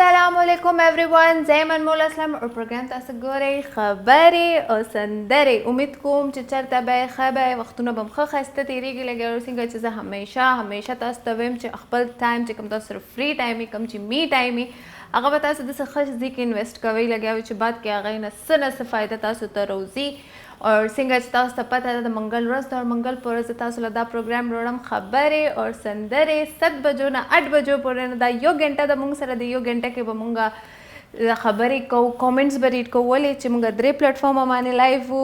अस्सलाम वालेकुम एवरीवन, زي ما نقول اسلام او پروګرام تاسو ګورئ خبرې او سندرې. امید کوم چې چرته به خبره وختونه به مخه خسته تیریږي لګي او څنګه چې زه همیشه تاسو ته ویم چې خپل ټایم چې کوم تاسو فری ټایم کوم چې می ټایم هغه به تاسو د څه ښه ځای کې انویسټ کوئ لګي چې بعد کې هغه نه څه فائدہ تاسو ته روزي और څنګه چې تاسو ته پته ده د منګل ورځ د منګل پر ورځ تاسو له دا پروګرام وروړم خبرې او سندرې 7 بجو نه 8 بجو پورې نه دا یو غنټه د مونږ سره د یو غنټه کې به مونږ خبرې کوو کامنټس به ریډ کوو ولې چې مونږ 3 پلیټ فارم باندې لایو وو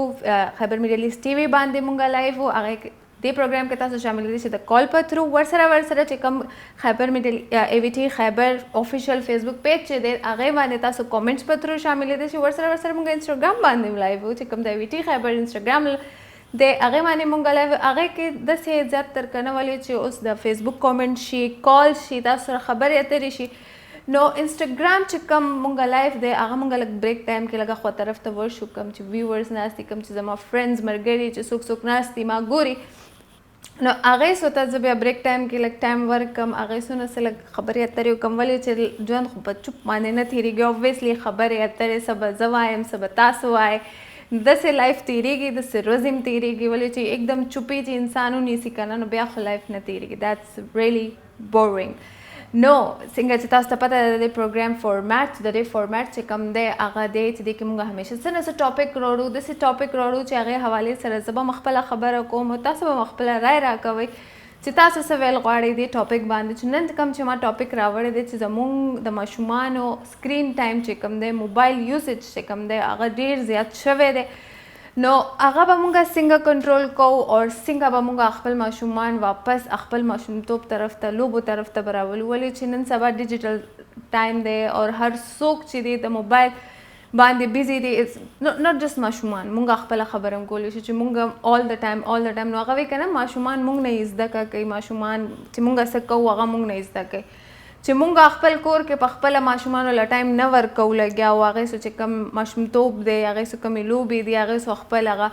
خبر میډیا لیست ټي وي باندې مونږ لایو وو هغه دې پروګرام کې تاسو شامل دي چې د کال په تھرو ورسره چې کوم خبر میډیا ای وی ټي خبر افیشل فیسبوک پیج چې دی هغه باندې تاسو کامنټس په تھرو شامل دي چې ورسره مونږ انستګرام باندې لایو وو چې کوم د ای وی ټي خبر انستګرام د هغه باندې مونږ لایو هغه کې د سه زیات تر کنه ولې چې اوس د فیسبوک کامنټ شي کال شي تاسو خبرې اترې شي نو انستګرام چې کوم مونږ لایو دی هغه مونږ لګ بریک ټایم کې لګه خو طرف ته ورشو کوم چې ویورز ناشتي کوم چې زما فرندز مرګري چې څوک ناشتي ما ګوري نو هغه سوته زه بیا بریک ټایم کې لګ ټایم ورکم هغه سونه سره خبرې اترې کوم ولې چې ژوند خو په چوپ باندې نه تیریږي اوبویسلی خبرې اترې سبا زوایم سبا تاسو وای دسه لایف تیریږي دسه روزم تیریږي ولې چې एकदम چوپی چې انسانو نیسی کنه نو بیا خو لایف نه تیریږي that's really boring نو څنګه چې تاسو ته پته ده د پروګرام فارمټ د دې فارمټ چې کوم دی هغه دی چې د کومه همیشه څه ټاپک وروړو د څه ټاپک وروړو چې هغه حواله سره زبا مخبله خبره کوم تاسو به مخبله رائے راکوي چې تاسو څه ویل غواړئ د ټاپک باندې چې نن کوم چې ما ټاپک راوړی دی چې زموږ د ماشومانو سکرین ټایم چې کوم دی موبایل یوزج چې کوم دی هغه ډیر زیات شوی دی نو هغه به مونږ څنګه کنټرول کوو او څنګه به مونږ خپل ماشومان واپس خپل ماشومتوب طرف ته لوبو طرف ته براولو ولې چې نن سبا ډیجیټل ټایم دی او هر څوک چې دی د موبایل باندې بیزی دی نوٹ جست ماشومان مونږ خپل خبرم کولی شو چې مونږ all the time نو هغه وی کنه ماشومان مونږ نه زده کوي ماشومان چې مونږ څه کوو هغه مونږ نه زده کوي چې مونږ خپل کور کې په خپل ماشومانو له ټایم نه ورکو لګیا او هغه چې کوم ماشومتوب دی هغه څه کومې لوبې دی هغه څه خپل هغه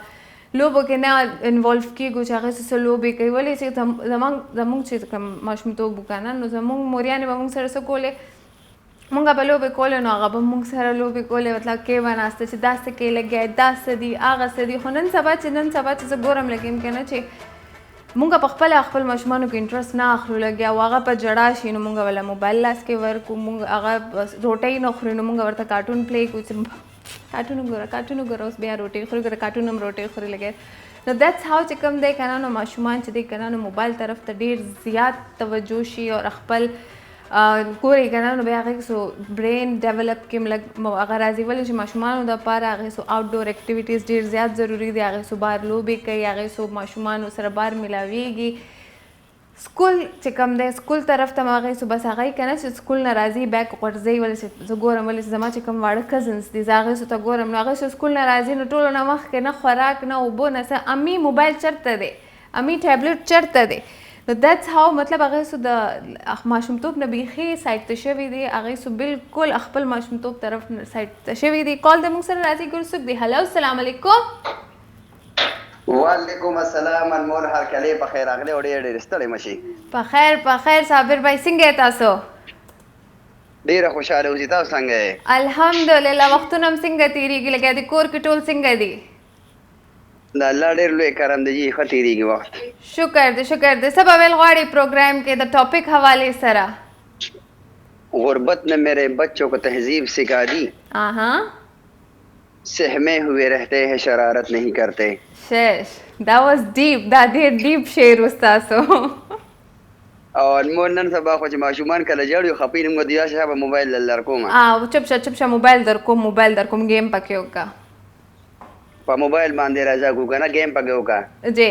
لوبو کې نه انوالو کېږو چې هغه څه لوبې کوي ولې چې زمونږ چې کوم ماشومتوب وکنه نو زمونږ موریانې به مونږ سره څه کولې مونږ به لوبې کولې نو هغه به مونږ سره لوبې کولې مطلب کې به ناسته چې داسې کې لګیا داسې دي هغه څه دي خو نن سبا چې زه ګورم لګیم که نه چې مونږ په خپل ماشومانو کې انټرست نه اخلو لګیا او هغه په جړا شي نو مونږ ولا موبایل لاس کې ورکو مونږ هغه روټۍ نه خوري نو مونږ ورته کارټون پلی کوو چې کارټون وګوره اوس بیا روټۍ خوري ګوره کارټون هم روټۍ خوري لګیا نو دیټس هاو چې کوم دی که نه نو ماشومان چې دی که نه نو موبایل طرف ته ډېر زیات توجه شي او خپل ګورئ که نه نو بیا هغې سو برین ډیولپ کې لږ هغه راځي ولې چې ماشومانو دپاره هغې سو آوټ ډور اکټیویټیز ډېر زیات ضروري دی هغې سو بار لوبې کوي هغې سو ماشومانو سره بار ملاویږي سکول چې کوم دی سکول طرف ته هغې سو بس هغه که نه چې سکول نه راځي بیک غورځوي ولې چې زه ګورم ولې چې زما چې کوم واړه کزنس دي زه هغې سو ته ګورم نو هغې سو سکول نه راځي نو ټولو نه مخکې نه خوراک نه اوبه نه څه امي موبایل چېرته دی امي ټابلیټ چېرته دی نو دیټس هاو مطلب هغه سو د ماشومتوب نه بیخي سایډ ته شوي دي هغې سو بالکل خپل ماشومتوب طرف سایډ ته شوي دي کال د موږ سره راځي ګل څوک دی هلو السلام علیکم وعلیکم السلام انمول هرکلی په خیر راغلی او ډېر ستړی مشي په خیر صابر بھائی څنګه یې تاسو ډېره خوشحاله اوسئ تاسو څنګه یې الحمدلله وختونه هم څنګه تېرېږي لګیا د کور کې ټول څنګه دي د الله ډېر لوی کرم دی جی ښه تېرېږي وخت شکر دی څه به ویل غواړئ پروګرام کې د ټاپک حوالې سره غربت نے میرے بچوں کو تہذیب سکھا دی سہمے ہوئے رہتے ہیں شرارت نہیں کرتے دا واز ډیپ دا ډېر ډیپ شعر استاسو او مور نن سبا خو چې ماشومان کله جړ یو خپې موږ دیا شابه موبایل لرکوم چپ شه موبایل در کوم گیم پکې وکا په موبایل باندې راځه کو کنه گیم پکې وکا جی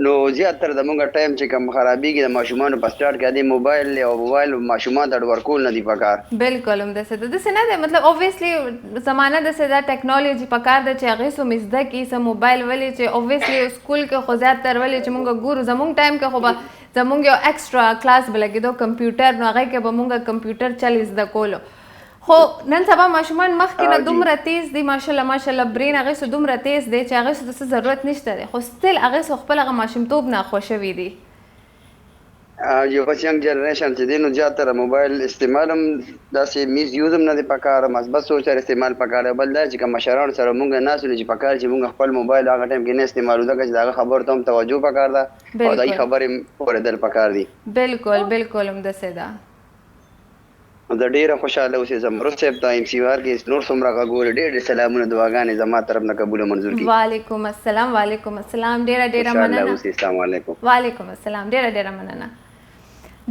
نو زیاتره زموږ ټایم چې کوم خرابېږي د ماشومانو په سټارټ کې د موبایل ماشومان ته ورکول نه دي پکار بالکل هم داسې نه دی مطلب اوبویسلی زمانه داسې دا ټیکنالوژي پکار ده چې هغې سو مزده کړي څه موبایل ولې چې اوبویسلی سکول کې خو زیاتر ولې چې مونږ ګورو زموږ ټایم کې خو به زموږ یو ایکسټرا کلاس به لګېدو کمپیوټر نو هغې کې به مونږ کمپیوټر چل زده کولو خو نن سبا ماشومان مخکې نه دومره تیز دي ماشاءالله برین هغې سو دومره تیز دی چې هغې سو د څه ضرورت نشته دی خو ستل هغې سو خپل هغه ماشومتوب نه خوښوي دي یو بس ینګ جنریشن چې دی نو زیاتره موبایل استعمال هم داسې میز یوز هم نه دی پکار مثبت سوچ سره استعمال پکار بل دا چې کوم مشران سره مونږ ناسو چې پکار چې مونږ خپل موبایل هغه ټایم کې نه استعمالو دا چې دا خبر ته هم توجه پکار ده او دا خبرې پورې دل پکار دي بالکل بالکل هم د سدا د ډیره خوشاله اوسې زمرو صاحب ته ام سی آر کې نور څومره غوړ ډېر سلامونه دعاګانې زما طرف نه قبول منظور کی وعلیکم السلام ډیره مننه السلام علیکم وعلیکم السلام ډیره مننه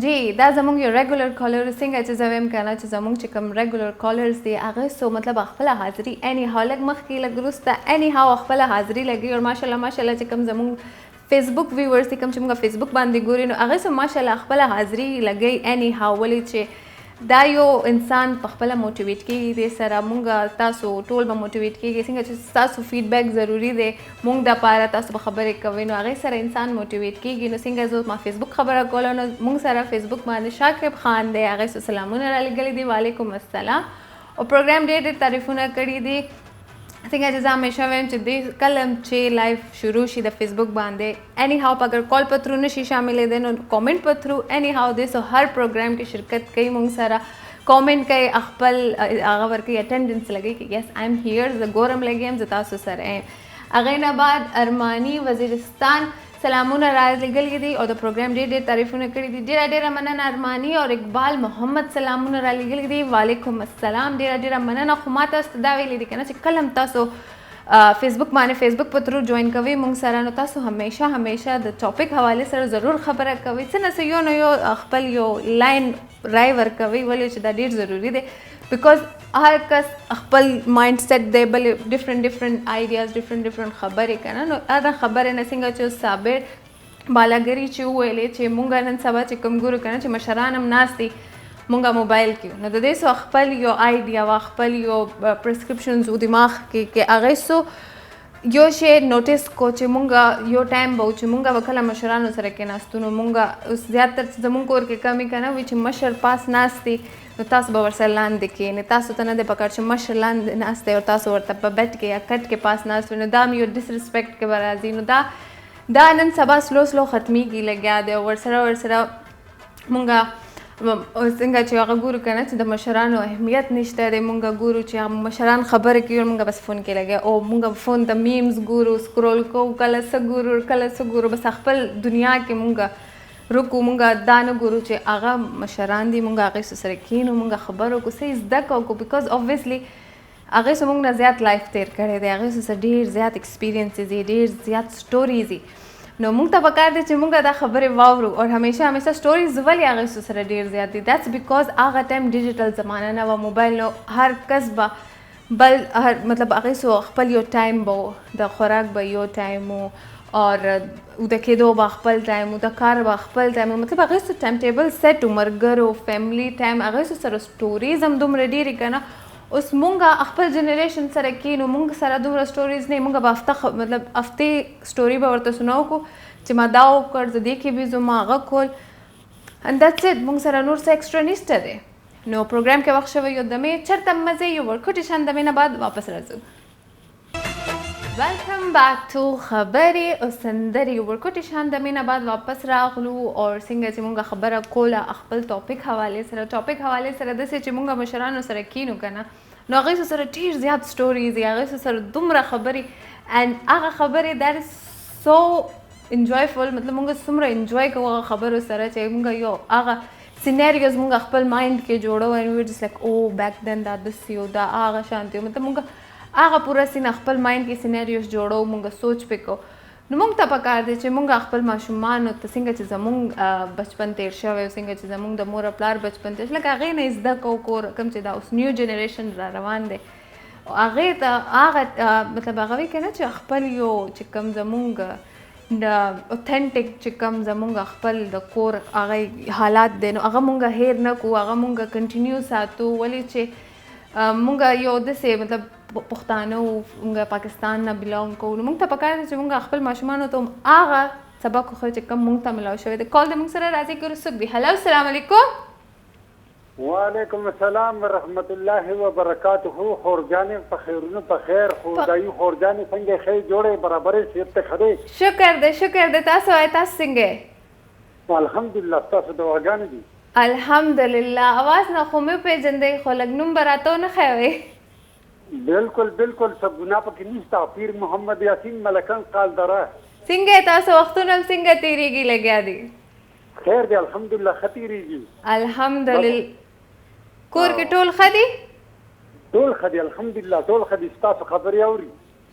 جی دا زمونږ یو ریګولر کالر څنګه چې زویم کنه چې زمونږ چې کوم ریګولر کالرز دی هغه سو مطلب خپل حاضری اني هالک مخکې لګروسته اني هاو خپل حاضری لګي او ماشاءالله چې کوم زمونږ فیسبوک ویورز دي کوم چې موږ فیسبوک باندې ګوري نو هغه سو ماشاءالله خپل حاضری لګي اني هاو ولې چې دا یو انسان په خپل موټیویټ کیږي د سره مونږ تاسو ټول به موټیویټ کیږي څنګه چې تاسو فیډبیک ضروری دی مونږ د پاره تاسو به خبرې کوي نو هغه سره انسان موټیویټ کیږي نو څنګه زه ما فیسبوک خبره کوله نو مونږ سره فیسبوک باندې شاکب خان دی هغه سلامونه را لګلې دي وعلیکم السلام او پروګرام ډېر تعریفونه کړي دي څنګه چې زه همیشه وایم چې د کلم چې لایف شروع شي د فیسبوک باندې اني هاو اگر کال په تھرو نشي شاملې دي نو کومنټ په تھرو اني هاو د سو هر پروګرام کې شرکت کوي مونږ سره کومنټ کوي خپل هغه ورکي اټینډنس لګي چې یس آی ایم هیر ز ګورم لګیم ز تاسو سره هغه نه بعد ارمانی وزیرستان سلامونه را لګلې دي او د پروګرام ډېر تعریفونه کړي دي ډېر مننه ارمانی او اقبال محمد سلامونه را لګلې دي وعلیکم السلام ډېر مننه خو ما تاسو دا ویلې دي کنه چې کلم تاسو فیسبوک باندې فیسبوک په تھرو جوائن کوي مونږ سره نو تاسو همیشه د ټاپک حواله سره ضرور خبره کوي څنګه یو خپل یو لاین رائے ورکوي ولې چې دا ډېر ضروری دی بیکاز هر کس خپل مایند سیټ دی بل ډیفرنٹ آیډیاز ډیفرنٹ خبرې کنه نو دا خبره نه څنګه چې صابر بالاګری چې ویلې چې مونږ نن سبا چې کوم ګورو کنه چې مشران هم ناستي مونږه موبایل کې نو د دې سو خپل یو آیډیا وا خپل یو پرسکرپشنز او دماغ کې هغه سو یو شی نوټیس کو چې مونږه یو ټایم به چې مونږه وکړه مشرانو سره کې ناستو نو مونږه اوس زیاتره زمونږ کور کې کمی کنه وی چې مشر پاس ناستي نو تاسو به ورسره لاندې کې نه تاسو ته نه د پکړ چې مشر لاندې ناسته او تاسو ورته په بیت کې یا کټ کې پاس ناستو نو دا یو ډیسریسپیکټ کې برازي نو دا نن سبا سلو ختميږي لګیا دی ورسره مونږه څنګه چې هغه ګورو کنه چې د مشرانو اهمیت نشته د مونږه ګورو چې مشران خبره کوي مونږه بس فون کې لګي او مونږه فون د میمز ګورو سکرول کو کله څه ګورو بس خپل دنیا کې مونږه رکو مونږه دانه ګورو چې هغه مشران دي مونږه هغه سره کینو مونږه خبرو کو سې زده کو بیکاز obviously هغه سره مونږ نه زیات لایف تیر کړی دی هغه سره ډیر زیات ایکسپیرینسز دي ډیر زیات سټوریز دي نو مونږ ته پکار دي چې مونږ دا خبرې واورو او همیشه سټوریز ولې هغه سره ډیر زیات دي دیټس بیکاز هغه ټایم ډیجیټل زمانہ نه و موبایل نو هر کس به بل مطلب هغه سو خپل یو ټایم به د خوراک به یو ټایم اور د کېدو به خپل ټایم د کار به خپل ټایم مطلب هغه سو ټایم ټیبل سیټ مرګرو فیملی ټایم هغه سره سټوریز هم دومره ډیری کنه اوس مونږه خپل جنریشن سره کې نو مونږ سره دومره سټوریز نه مونږه به مطلب هفته سټوري به ورته سناو کو چې ما دا وکړ د دې کې به زما هغه کول and that's it مونږ سره نور څه ایکسټرا نشته دی نو پروګرام کې وخت شوی یو دمه چرته مزه یو ورکوټی شان دمه نه بعد واپس راځو ویلکم بیک ټو خبرې او سندري ورکوټی شان دمه نه بعد واپس راغلو او څنګه چې مونږه خبره کوله خپل ټاپک حواله سره د څه چې مونږه مشرانو سره کینو کنه نو هغه سره ډیر زیات سټوریز هغه سره دومره خبرې and هغه خبرې that is so enjoyful مطلب مونږ څومره انجوای کوو هغه خبرو سره چې مونږ یو هغه سینریوز مونږ خپل مایند کې جوړو and we just like oh back then that this یو دا هغه شانتي مطلب مونږ هغه پورا سین خپل مایند کې سینریوز جوړو مونږ سوچ پکو نو مونږ ته پکار دي چې مونږ خپل ماشومان ته څنګه چې زمونږ بچپن تیر شوی څنګه چې زمونږ د مور پلار بچپن تیر لکه هغه نه زده کو کوم چې دا اوس نیو جنریشن را روان دي او هغه ته هغه مطلب هغه کنه چې خپل یو چې کوم زمونږ د اوتھنټیک چې کوم زمونږ خپل د کور هغه حالات دي نو هغه مونږ هیر نه کو هغه مونږ کنټینیو ساتو ولې چې مونږ یو د سه مطلب پښتانه او مونږ پاکستان نه بلونګ کوو نو مونږ ته پکار دي چې مونږ خپل ماشومان ته هغه سبق خو چې کوم مونږ ته ملاو شوی د کال د مونږ سره راځي ګورو سګ دی هلو السلام علیکم وعلیکم السلام ورحمت الله وبرکاته خورجان په خیرونو په خیر خدای خورجان څنګه خیر جوړه برابرې سیت ته خدای شکر دې تاسو څنګه الحمدلله تاسو دعاګانې دي. الحمدلله. اواز نه خو مې پیژندې خو لږ نوم به راته ونه ښیوې. بالکل بالکل څه ګناه پکې نشته. پیر محمد یاسین ملکن قالدره. څنګه تاسو وختونه هم څنګه تېرېږي لګیا دي؟ خیر دی الحمدلله ښه تېرېږي. الحمدلله. کور کې ټول ښه دي؟ ټول ښه دي الحمدلله ټول ښه دي. ستاسو خبرې اوري.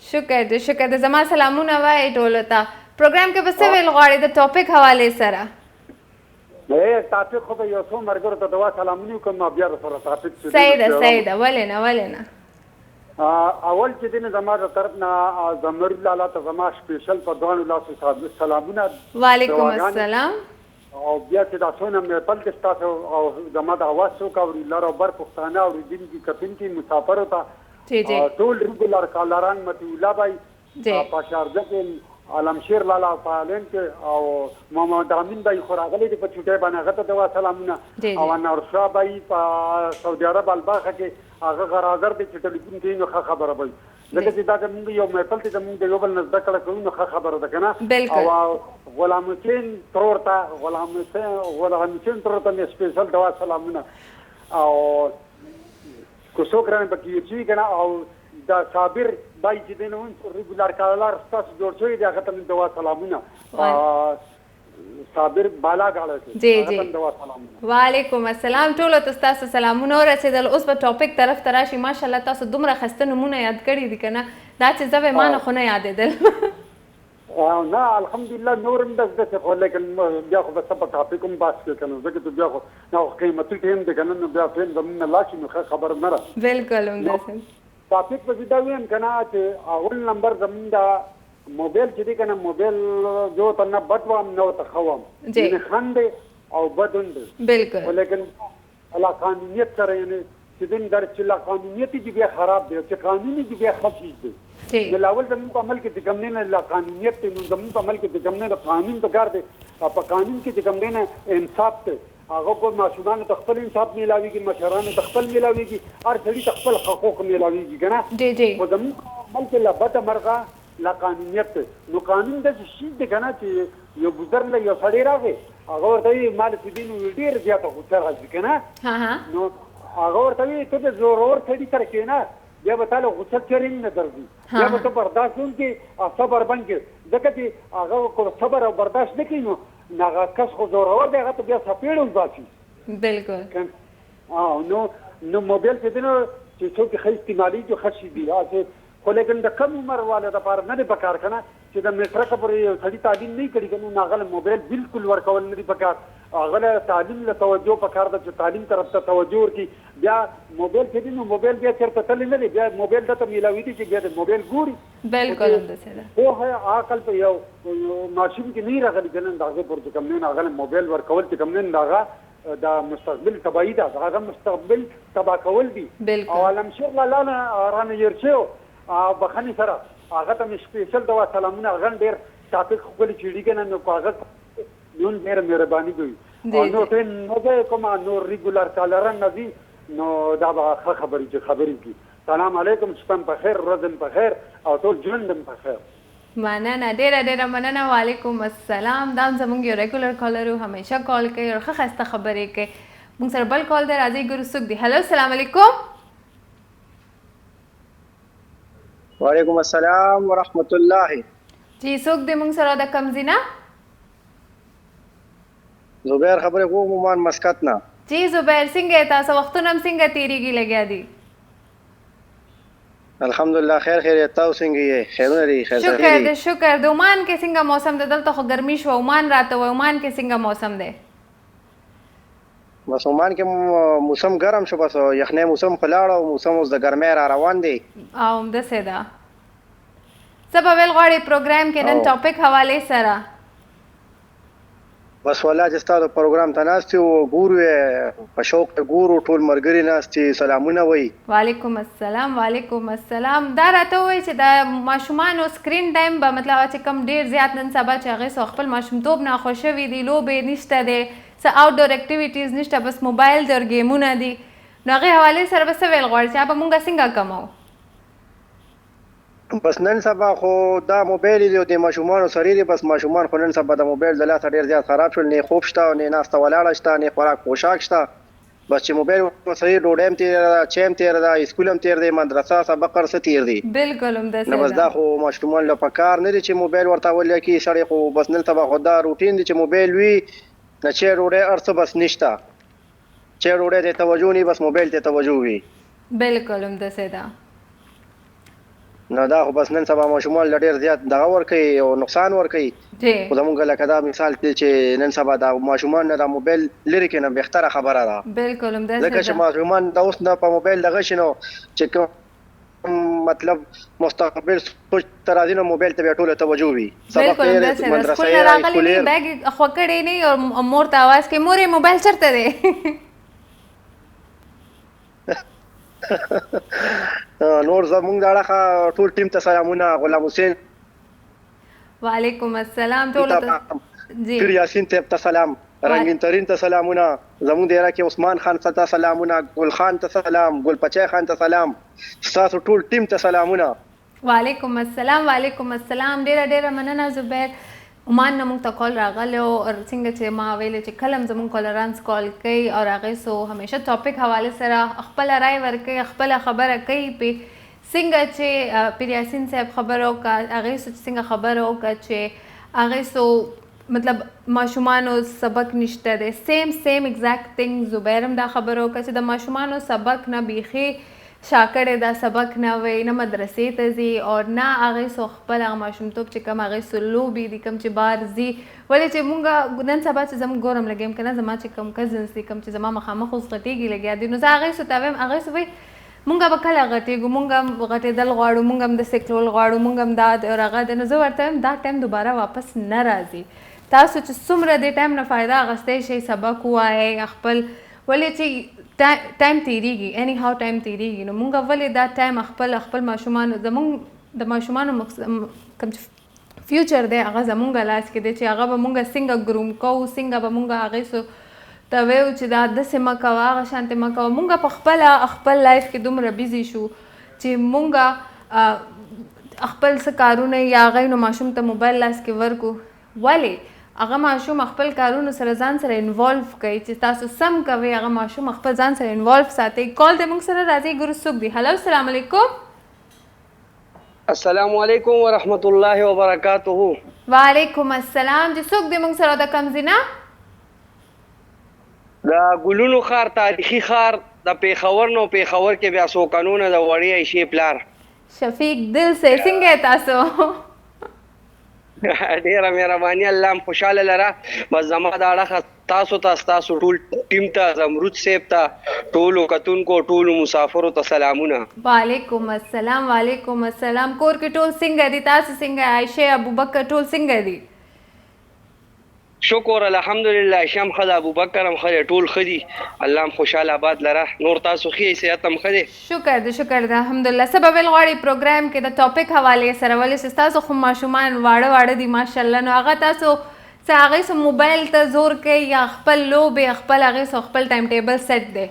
شکر دی شکر دی. زما سلامونه وایي ټولو ته. پروګرام کې به څه ویل غواړې د ټاپک حوالې سره؟ ټاپک خو به یو څو ملګرو ته دوا سلامونه وکړم بیا سره ټاپک صحیح ده صحیح ده. ولې نه ولې نه. اول چې دی نه زما د طرف نه زمرالله الله ته زما سپیشل په دواړو لاسو سلامونه. وعلیکم السلام. او بیا چې دا څونه مې پل کې ستاسو او زما د اواز څوک اوري لر او بر پښتانه اورېدونکي کتونکي مسافرو ته ټول ریګولر کالران متي الله بھائی په شارجه کې عالمشیر لالا فعالین کې او محمد امین بھائی خو راغلی دی په چوټۍ باندې هغه ته دوا سلامونه. او انور شاه بھائی په سعودي عرب الباخه کې هغه غرازر دی چې ټلیفون کوي نو ښه خبره وایي ځکه چې دا زموږ یو محفل دی زموږ د یو بل نه زده کړه کوو نو ښه خبره ده که نه. او غلام حسین ترور ته غلام حسین ترور ته مې سپیشل دوا سلامونه. او که څوک رانه پکې یو چې که نه او دا صابر بای چې دی نو ریګولر کالر ستاسو جوړ شوی دی هغه ته مې دوا سلامونه. صابر بالا غاړه کې جی جی وعلیکم السلام. ټولو ته ستاسو سلامونه ورسېدل. اوس به ټاپک طرف ته راشي. ماشاءالله تاسو دومره ښایسته نومونه یاد کړي دي که نه دا چې زه به ما نه خو نه یادېدل. نه الحمدلله نور هم داسې داسې خو لیکن بیا خو به څه په ټاپک هم بحث کوي که نه ځکه چې بیا خو قیمتي ټیم دی که نه نو بیا فلم زموږ نه لاړ شي نو ښه خبره نه ده. بلکل همداسې ټاپک به زه دا ویم که نه چې اول نمبر زموږ دا موبایل چې دی که نه موبایل جو ته نه بد وام نه ورته ښه وام. یعنې ښند دی او بدون دی بلکل خو لیکن لا قانونیت سره یعنې چې دین در چې لا قانونیت دي بیا خراب دی چې قانوني دي بیا ښه چیز دی. اول زموږ په عمل کې چې کوم دی نه لا قانونیت دی نو زموږ په عمل کې چې کوم دی نه قانون پکار دی او په قانون کې چې کوم دی نه انصاف دی هغه کو ماشومانو ته خپل انصاف میلاویږي مشرانو ته خپل میلاویږي هر سړي ته خپل حقوق میلاویږي که نه. خو زموږ په عمل کې لا بده مرغه لا قانونیت دی. نو قانون داسې شي دی که نه چې یو بزرګ له یو سړی راغی هغه ورته وایي ما د دین ډېر زیاته غوسه راځي که نه نو هغه ورته وایي ته د زورور سړي سره کښېنه بیا به تا له غوسه چرې نه درځي بیا به ته برداشت وکړې او صبر بند کړې ځکه چې هغه صبر او برداشت نه کوي نو هغه کس خو زورور دی هغه ته بیا څپېړه وباسي. بلکل نو موبایل چې دی نو چې څوک ښه استعمالېږي ښه شي دي خو لیکن د کم عمر والو دپاره نه دی پکار که نه چې د میټرکه پورې یو سړي تعلیم نه کړي که نو هغه له موبایل بلکل ورکول نه دي پکار. هغه له تعلیم له توجه پکار ده چې تعلیم طرف ته توجه ورکړي. بیا موبایل چې دی نو موبایل بیا چېرته تللی نه دی بیا موبایل دته میلاوي دي چې بیا د موبایل ګوري. بلکل همداسې ده. پوهه عقل په یو ماشوم کې نه راغلی که نه د هغې پورې چې کوم نه هغه له موبایل ورکول چې کوم نه د هغه دا مستقبل تباهي ده هغه مستقبل تباه کول دي. او علمشیر لالا نه رانه هېر شوی بخنی سره هغه ته مې سپیشل دوا سلامونه هغه ډېر ټاپک ښکلي چیړي که نه نو په هغه نون ډېره مهرباني کوي او نو ټرین نه دی کوم نو ریګولر کالران نه دي نو دا به ښه خبرې چې خبرې کړي. سلام علیکم شپه په خیر ورځ په خیر او ټول ژوند په خیر. مننه ډېره ډېره مننه. وعلیکم السلام. دا هم زموږ یو ریګولر کالر و همیشه کال کوي او ښه ښایسته خبرې کوي. موږ سره بل کال دی راځئ ګورو څوک دی. هلو السلام علیکم. وعلیکم السلام ورحمت الله. جی څوک دی موږ سره د کوم ځای نه؟ زبیر خبرې کوم عمان مسقط نه. جی زبیر څنګه تاسو وختونه هم څنګه تېرېږي لګیا دي؟ الحمدلله خیر خیریت. تاسو څنګه یې خیرونه دي خیر شکر دی شکر دی. عمان کې څنګه موسم دی؟ دلته خو ګرمي شوه. عمان راته وایي عمان کې څنګه موسم دی؟ بس عمان کې موسم ګرم شو بس یخنۍ موسم خو لاړ او موسم اوس د ګرمۍ را روان دی. او همداسې ده. څه به ویل غواړې پروګرام کې نن ټاپک حوالې سره؟ بس والله چې ستا د پروګرام ته ناست یو ګورو په شوق ګورو ټول ملګري ناست دي سلامونه وایي. وعلیکم السلام وعلیکم السلام. دا راته ووایي چې د ماشومانو سکرین ټایم به مطلب چې کم ډېر زیات نن سبا چې هغې سو خپل ماشومتوب نه خوښوي دي لوبې نشته دی څه آوټډور اکټیویټیز نشته بس موبایل دی او ګیمونه دي نو هغې حوالې سره به څه ویل غواړي چې هغه به مونږ څنګه کمو؟ بس نن سبا خو دا موبایل دی د ماشومان سره دی بس ماشومان خو نن سبا د موبایل د لاسه ډیر زیات خراب شول نه خوب شته نه ناسته ولاړه شته نه خوراک پوشاک شته بس چې موبایل سره ډوډۍ تیر دا چیم تیر دا اسکول هم تیر دی مدرسه سبق ورسره تیر دی بالکل هم نو بس دا خو ماشومان له پکار نه دي چې موبایل ورته ولیا کی سړی خو بس نن سبا خو دا روټین دی چې موبایل وی نه چې ډوډۍ ارڅ بس نشته چې ډوډۍ ته توجه نه بس موبایل ته توجه وی بالکل هم د سیدا نو دا خو بس نن سبا ماشومان ډیر زیات دغه ور کوي او نقصان ور کوي جی خو زمونږ لکه دا مثال دی چې نن سبا دا ماشومان نه دا موبایل لري کې نه بهتره خبره ده بالکل هم د ځکه چې ماشومان دا اوس نه په موبایل دغه شنو چې مطلب مستقبل سوچ ترازی نه موبایل ته ټوله توجه وي سبق یې مدرسې راغلي نه بیگ خوکړې نه او مور ته आवाज کې مورې موبایل چرته دی نور زمونږ داړه ټول ټیم ته سلامونه غلام حسین وعلیکم السلام ټول ته جی پیر یاسین ته سلام رنگین ترین ته سلامونه زمونږ دیره کې عثمان خان ته سلامونه ګل خان ته سلام ګل پچای خان ته سلام تاسو ټول ټیم ته سلامونه وعلیکم السلام ډیره مننه زبیر عمان نه موږ ته کال راغلی او څنګه چې ما ویلې چې کله هم زموږ کالرانس کال کوي او هغې سو همیشه ټاپک حوالې سره خپله رای ورکوي خپله خبره کوي پې څنګه چې پیر یاسین صاحب خبره وکړه هغې سو چې څنګه خبره وکړه چې هغې سو مطلب ماشومانو سبق نشته دی سیم ایگزیکټ تھنګ زبیر هم دا خبره وکړه چې د ماشومانو سبق نه بیخي شاکړې دا سبق نه وي نه مدرسې ته ځي او نه هغې سو خپل هغه ماشومتوب چې کوم هغې سو لوبې دي کوم چې بار ځي ولې چې مونږ نن سبا چې زموږ ګورم لګیم که نه زما چې کوم کزنس دي کوم چې زما مخامخ اوس غټېږي لګیا دي نو زه هغې سو ته وایم هغې سو وایي مونږ به کله غټېږو مونږ هم غټېدل غواړو مونږ هم داسې کلول غواړو مونږ هم دا دی او هغه دی نو زه ورته وایم دا ټایم دوباره واپس نه راځي تاسو چې څومره دې ټایم نه فایده اخیستی شئ سبق ووایئ خپل ولې چې ټایم تیریږي اني هاو ټایم تیریږي نو مونږ ولې دا ټایم خپل ماشومانو زمونږ د ماشومانو کوم فیوچر دی هغه زمونږ لاس کې دی چې هغه به مونږ څنګه ګروم کوو څنګه به مونږ هغې سو ته ویو چې دا داسې مه کوه هغه شانتې مه کوه مونږ په خپل لایف کې دومره بیزي شو چې مونږ خپل څه کارونه یا هغې نو ماشوم ته موبایل لاس کې ورکو ولې هغه ماشوم خپل کارونو سره ځان سره انوالو کوي چې تاسو سم کوئ هغه ماشوم خپل ځان سره انوالو ساتئ کال دی موږ سره راځي ګورو څوک دی هلو السلام علیکم السلام علیکم ورحمت الله وبرکاته وعلیکم السلام چې څوک دی موږ سره د کوم ځای نه د ګلونو ښار تاریخي ښار د پېښور نو پېښور کې بیا څو کانونه د وړې عایشې پلار شفیق دل سے څنګه تاسو ډیره مهرباني الله هم خوشحاله لره بس زما دا اړخه تاسو ټول ټیم ته زمرود صاحب ته ټولو کتونکو ټولو مسافرو ته سلامونه وعلیکم السلام کور کې ټول څنګه دي تاسو څنګه عایشه ابوبکر ټول څنګه دي شکر الحمدلله شم خدا ابوبکر هم خله ټول خدي الله هم خوشاله آباد لره نور تاسو خې صحت هم خدي شکر دې الحمدلله سبب غواړي پروګرام کې د ټاپک حواله سره ولې تاسو خو ماشومان واړه دي ماشاءالله نو هغه تاسو هغې سو موبایل ته زور کوي یا خپل لوبې خپل هغې سو خپل ټایم ټیبل سیټ دی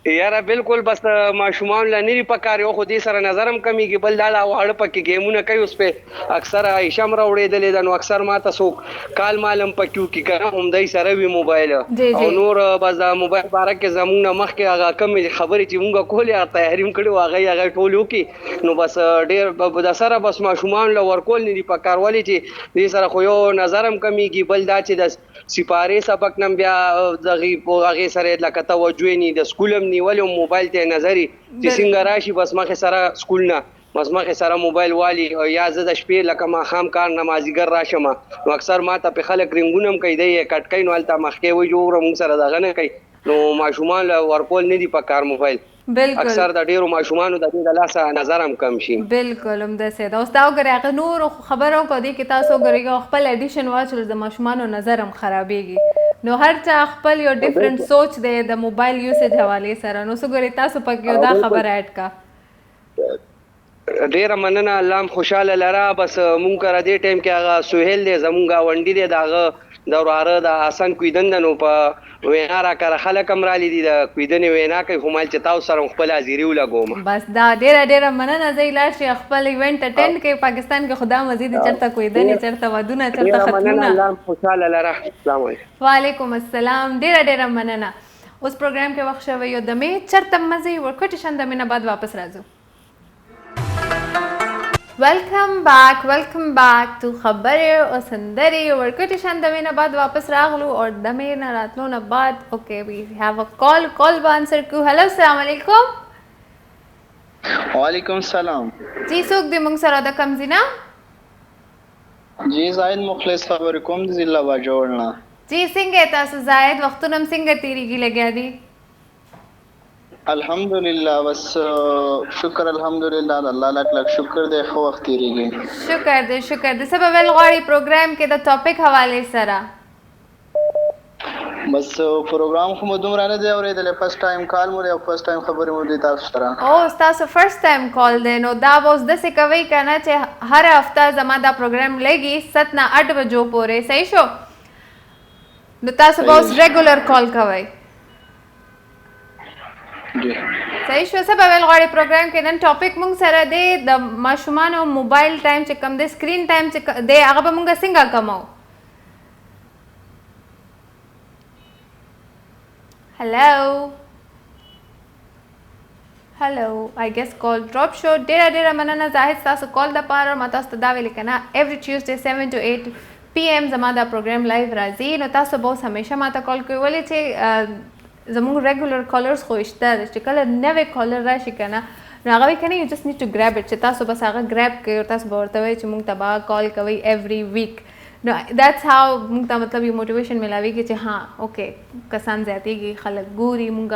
یاره بالکل بس ماشومان لا نری پکار یو خو دې سره نظر هم کمیږي بل دا واړه پکې گیمونه کوي اوس په اکثر عایشه م راوړېدلې ده نو اکثر ماته څوک کال مالم پکیو کې کنه هم دای سره وي موبایل او نور بس دا موبایل باره کې زمونږ نه مخکې هغه کمې خبرې چې مونږ کولې تحریم کړي وو هغه ټول وکړي نو بس ډېر د سره بس ماشومان له ورکول نه دي پکار ولې چې دې سره خو یو نظر هم کمیږي بل دا چې د سپارې سبق نم بیا دغې هغې سره لکه توجه نه د سکول هم نیولې موبایل ته نظري چې څنګه راشي بس مخې سره سکول نه بس مخې سره موبایل والی یا زه د شپې لکه ماښام کار نمازیګر راشم نو اکثر ماته په خلک رنګونه هم کوي دی یې کټ کوي نو هلته مخکې وایي جوړه موږ سره دغه نه کوي نو ماشومان له ورکول نه دي په کار موبایل بالکل اکثر د ډیرو ماشومانو د دې د لاسه نظر هم کم شي بالکل هم داسې ده اوس دا وګورئ هغه نورو خبرو کو دي کې تاسو وګورئ خپل ایډیشن واچول د ماشومانو نظر هم خرابېږي نو هر چا خپل یو ډیفرنٹ سوچ دی د موبایل یوسیج حوالې سره نو وګورئ تاسو پکې یو دا خبره اډ کا ډیره مننه الله هم خوشاله لره. بس مونږ کره دې ټایم کې هغه سهیل دی زمونږ ونډي دی دغه د وراره د حسن کویدن نو په وینا را کړه خلک هم رالی دي د کویدنې وینا کوي خو مال چې تاسو سره خپل حاضري ولګوم. بس دا ډیره مننه زه لاړ شي خپل ایونت اټینډ کې پاکستان کې خدا مزید چرته کویدنې چرته ودونه چرته ختمونه. الله خوشاله لره. السلام علیکم. وعلیکم السلام. ډیره مننه. اوس پروګرام کې وخت شوی یو دمه چرته مزه ورکوټ شند مینه بعد واپس راځو. Welcome back to خبرې او سندرې ورکټ شند مینه بعد واپس راغلو او دمه نه راتلو نه بعد اوکے we have a call به آنسر کو. هلو السلام علیکم. وعلیکم السلام. جی څوک دې موږ سره د کم زینا؟ جی زاهد مخلص خبرې کوم د ضلع واجوړ نه. جی څنګه تاسو زاهد وختونه څنګه تیریږي لګیا دي؟ الحمدلله بس شکر الحمدلله الله لک شکر دې خو وخت تیریږي. شکر دې سبب ول غواړي پروګرام کې د ټاپک حواله سره بس پروګرام خو مو دومره نه دی اورېدل فرست ټایم کال مو دی او فرست ټایم خبرې مو دي تاسو سره. او تاسو فرست ټایم کال دی نو دا اوس د څه کوي کنه چې هر هفته زما دا پروګرام لګي 7 نه 8 بجو پورې صحیح شو نو تاسو به اوس ریګولر کال کوئ. صحیح شو. سبب ول غواړي پروګرام کې نن ټاپک مونږ سره دی د ماشومان او موبایل ټایم چې کم دی سکرین ټایم چې دی هغه به مونږ څنګه کمو. هلو I guess call drop شو. ډیره مننه زاهد تاسو کال د پاره ما تاسو ته دا ویل کنه every Tuesday 7 to 8 PM زما دا پروګرام لایو راځي نو تاسو به همیشه ما ته کال کوئ ولې چې زموږ ریګولر کالرز خو شته چې کله نوې کالر راشي کنه نو هغه وایي کنه یو جست نیډ ټو ګراب اټ چې تاسو بس هغه ګراب کړئ او تاسو به ورته وایئ چې موږ ته به کال کوئ ایوری ویک نو دیټس هاو موږ ته مطلب یو موټیویشن ملاویږي چې ها اوکې کسان زیاتېږي خلک ګوري موږ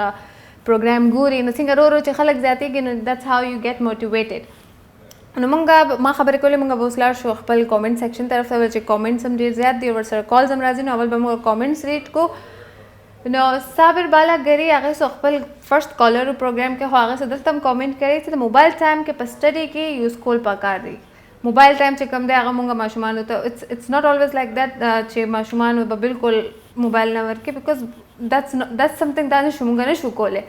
پروګرام ګوري نو څنګه ورو چې خلک زیاتېږي نو دیټس هاو یو ګیټ موټیویټډ. نو موږ ما خبرې کولې موږ به اوس لاړ شو خپل کامنټ سیکشن طرف ته چې کامنټس هم ډېر زیات دي ورسره کالز هم راځي نو اول به موږ کامنټس ریډ کو. نو صابر بالاګری هغه سو خپل فرست کالر پروګرام کې هغه سره دلته کامنټ کړی چې موبایل ټایم کې په سټډي کې یوز کول پکار دی. موبایل ټایم چې کم دی هغه مونږه ماشومان ته اټس ناٹ اولویز لایک دیٹ چې ماشومان به بالکل موبایل نه ورکې بیکاز that's something دا نشو مونږ نشو کوله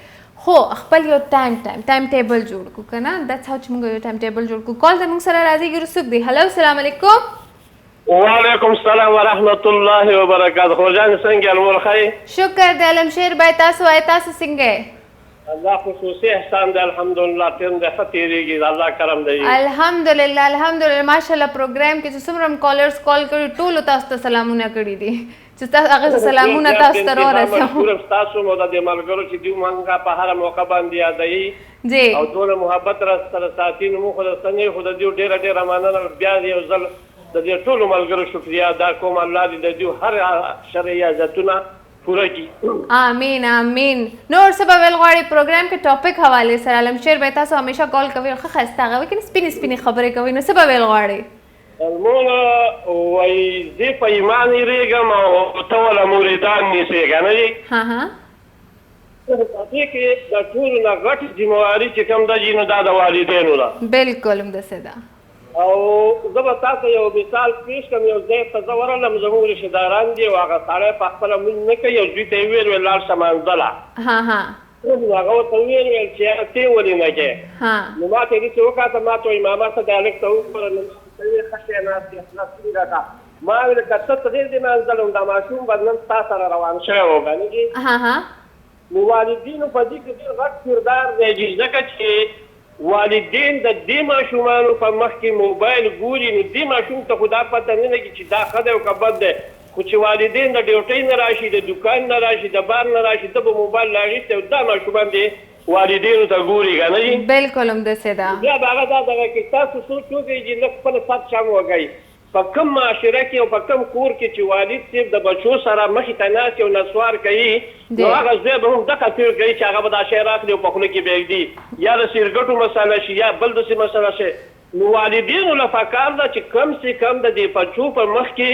خو خپل یو ټایم ټیبل جوړ کو کنه that's how چې مونږ یو ټایم ټیبل جوړ کو. کال د مونږ سره راځي ګرسوک دی. هلو السلام علیکم. وعلیکم السلام ورحمت الله وبرکاته. خوجان څنګه المول خیر؟ شکر د علم شیر بای تاسو څنګه؟ الله خصوصي احسان دی الحمدلله تم د فتیریږي الله کرم دی الحمدلله ماشاءالله. پروګرام کې چې څومره کالرز کال کړي ټول تاسو ته سلامونه کړي دي چې تاسو هغه سلامونه تاسو ته ورسوم. تاسو مو د ملګرو چې دی مونږه په هر موقع باندې یادای جی او ټول محبت سره ساتي نو خو د سنې خو د دې ډېر مننه بیا یو ځل د دې ټول ملګرو شکریا ادا کوم الله دې د دې هر شرعي عزتونه پوره کړي. امين. نور سبب ول غواړي پروګرام کې ټاپک حواله سره علم شیر به تاسو همیشه کال کوي خو خسته غوي کې سپینې خبرې کوي نو سبب ول غواړي المولا وای دې په ایمان ریګم او ته ولا مریدان نشي کنه دي ها دې کې د ټول نه غټ ذمہواری چې کوم د جینو د والدینو ده بالکل هم ده سدا او زه تاسو یو مثال پیش کوم یو ځای ته زورلم زموږ رشتہ داران دي او هغه سره په خپل مون نه کوي یو دوی ته ویل ولار سمانځلا ها هغه ته ویل چې ته ولې نه کې نو ما ته دې وکړه ما ته امامه ته دالک ته وکړل خشه نه دي خلاص راځه ما ویل کته ته دې نه ځلم دا ماشوم بدلن تاسو سره روان شوی وګڼي نو والدینو په دې کې ډېر غټ کردار دی ځکه چې والدین د دې ماشومانو په مخ کې موبایل ګوري نو دې ماشوم ته خدا پته نه لګي چې دا ښه دی او که بد دی خو چې والدین د ډیوټۍ نه راشي د دکان نه راشي د بار نه راشي ته به موبایل راغېستی او دا ماشومان دی والدینو ته ګوري که نه دي بالکل همداسې ده بیا به هغه دا دغه کې تاسو سوچ وکړئ چې لږ خپله سات شم وګئ په کوم معاشره کې او په کوم کور کې چې والد صاحب د بچو سره مخې ته ناست او نسوار کوي نو هغه ځای به هم دغه فکر کوي چې هغه به دا شی راخلي او په خوله کې به ږدي یا د سیرګټو مسله شي یا بل داسې مسله شي نو والدینو له پکار ده چې کم سې کم د دې بچو په مخ کې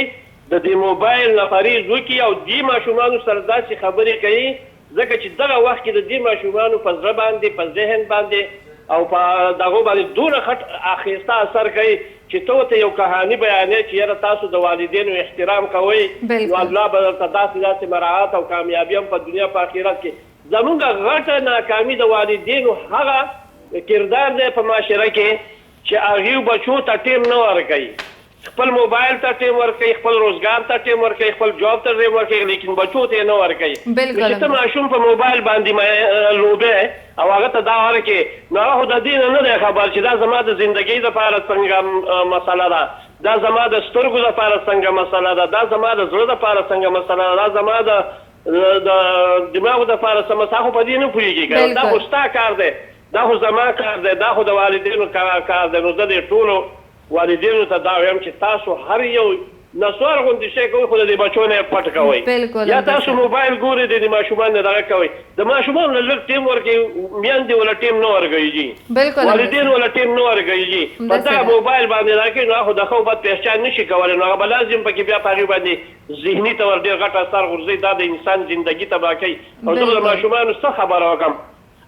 د دې موبایل نه پرهیز وکړي او دې ماشومانو سره داسې خبرې کوي ځکه چې دغه وخت کې د دې ماشومانو په زړه باندې په ذهن باندې او په دغه باندې دونه خټ اخیسته اثر کوي چې ته یو کهاني بیانې چې یاره تاسو د والدینو احترام کوئ نو الله به درته داسې مراعات او کامیابي هم په دنیا په آخرت کې زمونږ غټه ناکامي د والدینو هغه کردار دی په معاشره کې چې هغوی بچو ته ټیم نه ورکوي خپل موبایل ته ټیم ورکوي خپل روزګار ته ټیم ورکوي خپل جاب ته ټیم ورکوي لیکن بچو ته یې نه ورکوي چې ته ماشوم په موبایل باندې لوبې او هغه ته دا ورکړې نو هغه خو د دې نه دی خبر چې دا زما د زندګۍ دپاره څنګه مسله ده دا زما د سترګو دپاره څنګه مسله ده دا زما د زړه دپاره څنګه مسله ده دا زما د دماغو دپاره څه مسله خو په دې نه پوهېږي که دا خو ستا کار دی دا خو زما کار دی دا خو د والدینو کار دی نو زه د ټولو والدینو ته دا وایم چې تاسو هر یو نسوار غوندې شی کوئ خو د دې بچو نه یې پټ کوئ یا تاسو موبایل ګورئ د دې ماشومان نه دغه کوئ د ماشومانو نه لږ ټیم ورکوي میندې وله ټیم نه ورکوي جي والدین وله ټیم نه ورکوي جي په دغه موبایل باندې راکوي نو هغه خو د ښه بد پهچان نه شي کولی نو هغه به لازم پکې بیا په هغې باندې ذهني طور ډېر غټ اثر غورځوي دا د انسان زندګي تباه کوي او زه د ماشومانو څه خبره وکړم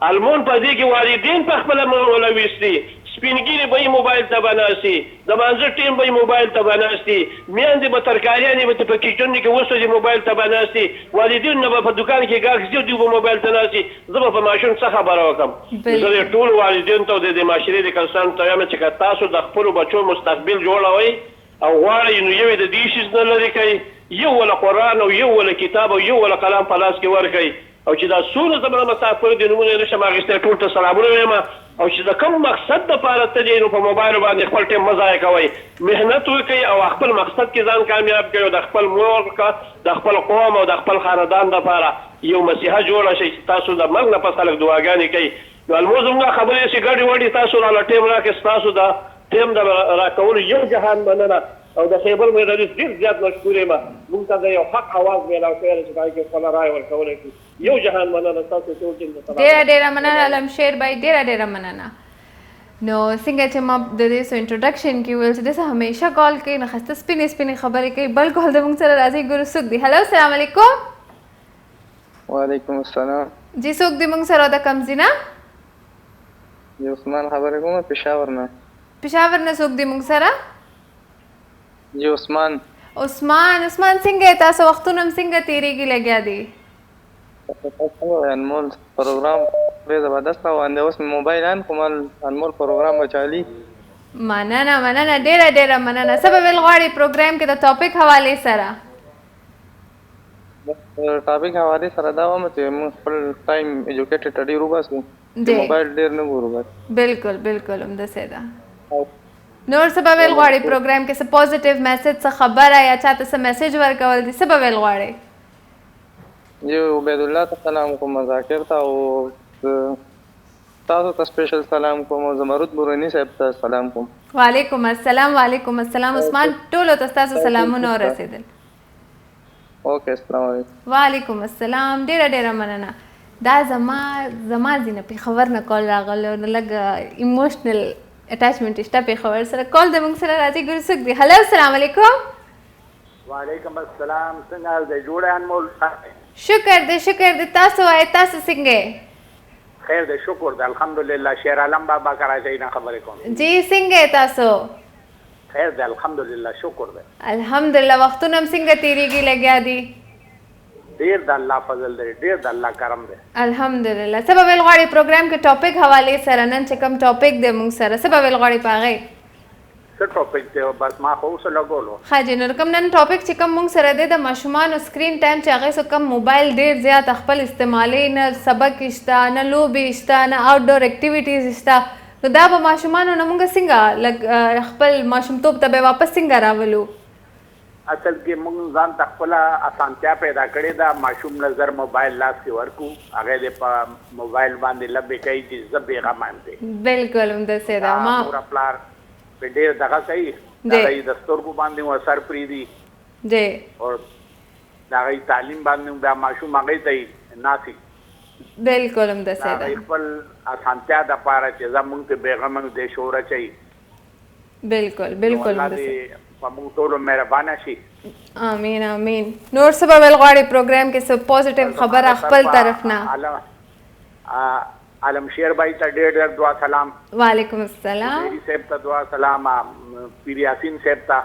المون په دې کې والدین په خپله موله ویستي سپینګیري به یې موبایل ته به ناستي د مانځه ټیم به یې موبایل ته به ناستي میندې به ترکاریانې به په کچن کې وسوځي موبایل ته به ناستي والدین نه به په دوکان کې ګاښ ځي دوی به موبایل ته ناستي زه به په ماشوم څه خبره وکړم زه د ټولو والدینو ته د معاشرې د کسانو ته وایم چې که تاسو د خپلو بچو مستقبل جوړوئ او غواړئ نو یو یې د دې شیز نه لرې کوئ یو وله قرآن او یو وله کتاب او یو وله قلم په لاس کې ورکوئ او چې دا څومره زمانه مسافر دي نومونه یې نشم اخیستی ټول ته سلامونه وایم او چې د کوم مقصد دپاره ته دی نو په موبایل باندې خپل ټیم مه ضایع کوئ محنت وکړئ او خپل مقصد کې ځان کامیاب کړئ او د خپل مور د خپل قوم او د خپل خاندان دپاره یو مسیحه جوړه شئ چې تاسو د مرګ نه پس خلک دعاګانې کوي نو الموز زموږ خبرې چې ګډې وډې تاسو راله ټیم راکړئ ستاسو د ټیم د راکولو یو جهان مننه او د خیبر مجلس ډېر زیات مشکور یم موږ ته د یو حق اواز میلاو شوی دی چې هغې کې خپله رایه ورکولی شو یو جهان مننه ستاسو ټول ټیم ته ډېره مننه علمشیر بھائی ډېره مننه نو څنګه چې ما د دې سو انټروډکشن کې ویل چې داسې همیشه کال کوي نو ښایسته سپینې خبرې کوي بل کال د موږ سره راځي ګورو څوک دی هلو السلام علیکم وعلیکم السلام جی څوک دی موږ سره د کوم ځای نه جی عثمان خبرې کوم پېښور نه څوک دی موږ سره جی عثمان څنګه تاسو وختونه هم څنګه تېرېږي لګیا دي انمول پروګرام ډېر زبردست او اوس مې موبایل ان کوم انمول پروګرام به چالي مننه ډېره مننه څه به ویل غواړئ پروګرام کې د ټاپک حوالې سره ټاپک حوالې سره دا وایم چې موږ خپل ټایم ایجوکیټډ ډېر وباسو موبایل ډېر نه ګورو بالکل همداسې ده نور څه به ویل غواړئ پروګرام کې څه پوزیټیو میسج څه خبره یا چاته څه میسج ورکول دي څه به ویل غواړئ جی عبید الله ته سلام کوم ذاکر ته او تاسو ته سپیشل سلام کوم زمرد بورانی صاحب ته سلام کوم وعلیکم السلام عثمان ټولو ته ستاسو سلامونه ورسېدل اوکې السلام علیکم وعلیکم السلام ډېره مننه دا زما ځینې پېښور نه کال راغلی نو لږ ایموشنل اٹیچمنٹ شته پېښور سره کال د موږ سره راځي ګورو څوک دی هلو السلام علیکم وعلیکم السلام څنګه حال دی جوړ انمول شکر دی تاسو وایئ تاسو څنګه خیر دی شکر دی الحمدلله شیر عالم بابا کراچۍ نه خبرې کوم جی څنګه تاسو خیر دی الحمدلله شکر دی الحمدلله وختونه هم څنګه تېرېږي لګیا دي ډېر د الله فضل دی ډېر د الله کرم دی الحمدلله څه به ویل غواړئ پروګرام کې ټاپک حوالې سره نن چې کوم ټاپک دی موږ سره څه به ویل غواړئ په هغې څه ټاپک دی بس ما خو اوس لګولو ښه جی نو کوم نن ټاپک چې کوم موږ سره دی د ماشومانو سکرین ټایم چې هغې څه کم موبایل ډېر زیات خپل استعمالوي نه سبق شته نه لوبې شته نه آوټ ډور اکټیویټیز شته نو دا به ماشومانو نه موږ څنګه خپل ماشومتوب ته به واپس څنګه راولو اصل کې موږ ځان ته خپله اسانتیا پیدا کړې ده ماشوم له زر موبایل لاس کې ورکو هغې دې په موبایل باندې لبې کوي چې زه بېغمه یم دی بالکل همداسې ده ما مور پلار په ډېر دغه کوي د هغوی د سترګو باندې مو اثر پرېږدي دی او د هغوی تعلیم باندې دا ماشوم هغوی ته ناسي بالکل همداسې ده هغوی خپل اسانتیا دپاره چې زه موږ ته بېغمه یو دی شعور اچوي بالکل همداسې په موږ ټولو مهربانه شي امین نور څه به ویل غواړئ پروګرام کې څه پوزیټیو خبره خپل طرف نه عالمشیر بھائی ته ډېر دعا سلام. وعلیکم السلام. میری صاحب ته دعا سلام. پیر یاسین صاحب ته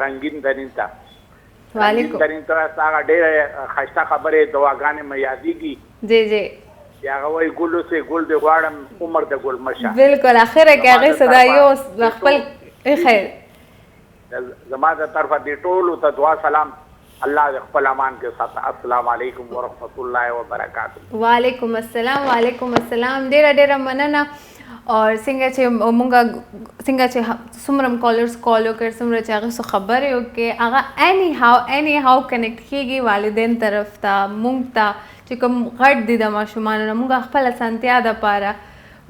رنگین درین ته. وعلیکم. درین ته هغه ډېر خسته خبرې دعاګانې مې یادېږي. جی جی. هغه وایي ګلو سه ګل دې غواړم عمر د ګل مشه. بالکل اخره کې هغه صدا یو خپل خیر. زما د طرفه دې ټولو ته دعا سلام. الله دې خپل امان کې ساته. السلام علیکم ورحمۃ اللہ وبرکاتہ. وعلیکم السلام. وعلیکم السلام. ډېره مننه. اور څنګه چې مونږه څومره کالرز کال وکړ څومره چې هغه څه خبرې وکړې هغه اني هاو کنیکټ کېږي والدین طرف ته مونږ ته چې کوم غټ دي د ماشومانو نه مونږ خپل اسانتیا دپاره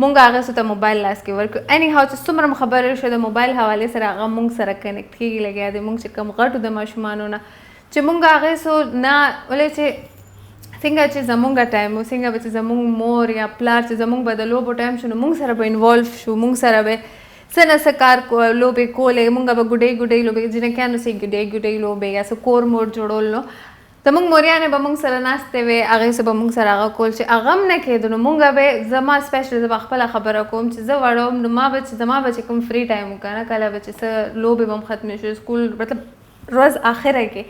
مونږ هغه څه ته موبایل لاس کې ورکړو اني هاو چې څومره خبرې شوه د موبایل حوالې سره هغه مونږ سره کنیکټ کېږي لګیا دی مونږ چې کوم غټو د ماشومانو نه چې مونږ هغې څه نه ولې چې څنګه چې زمونږ ټایم و څنګه به چې زمونږ مور یا پلار چې زمونږ به د لوبو ټایم شو نو مونږ سره به انوالو شو مونږ سره به څه نه څه کار لوبې کولې مونږ به ګډۍ لوبې جنکیانو سې ګډۍ لوبې یا څه کور مور جوړول نو زمونږ موریانې به مونږ سره ناستې وې هغې څه به مونږ سره هغه کول چې هغه هم نه کېدو نو مونږ به زما سپیشل زه به خپله خبره کوم چې زه وړه وم نو زما به چې کوم فری ټایم و که نه کله به چې څه لوبې به هم ختمې شو سکول مطلب ورځ آخره کې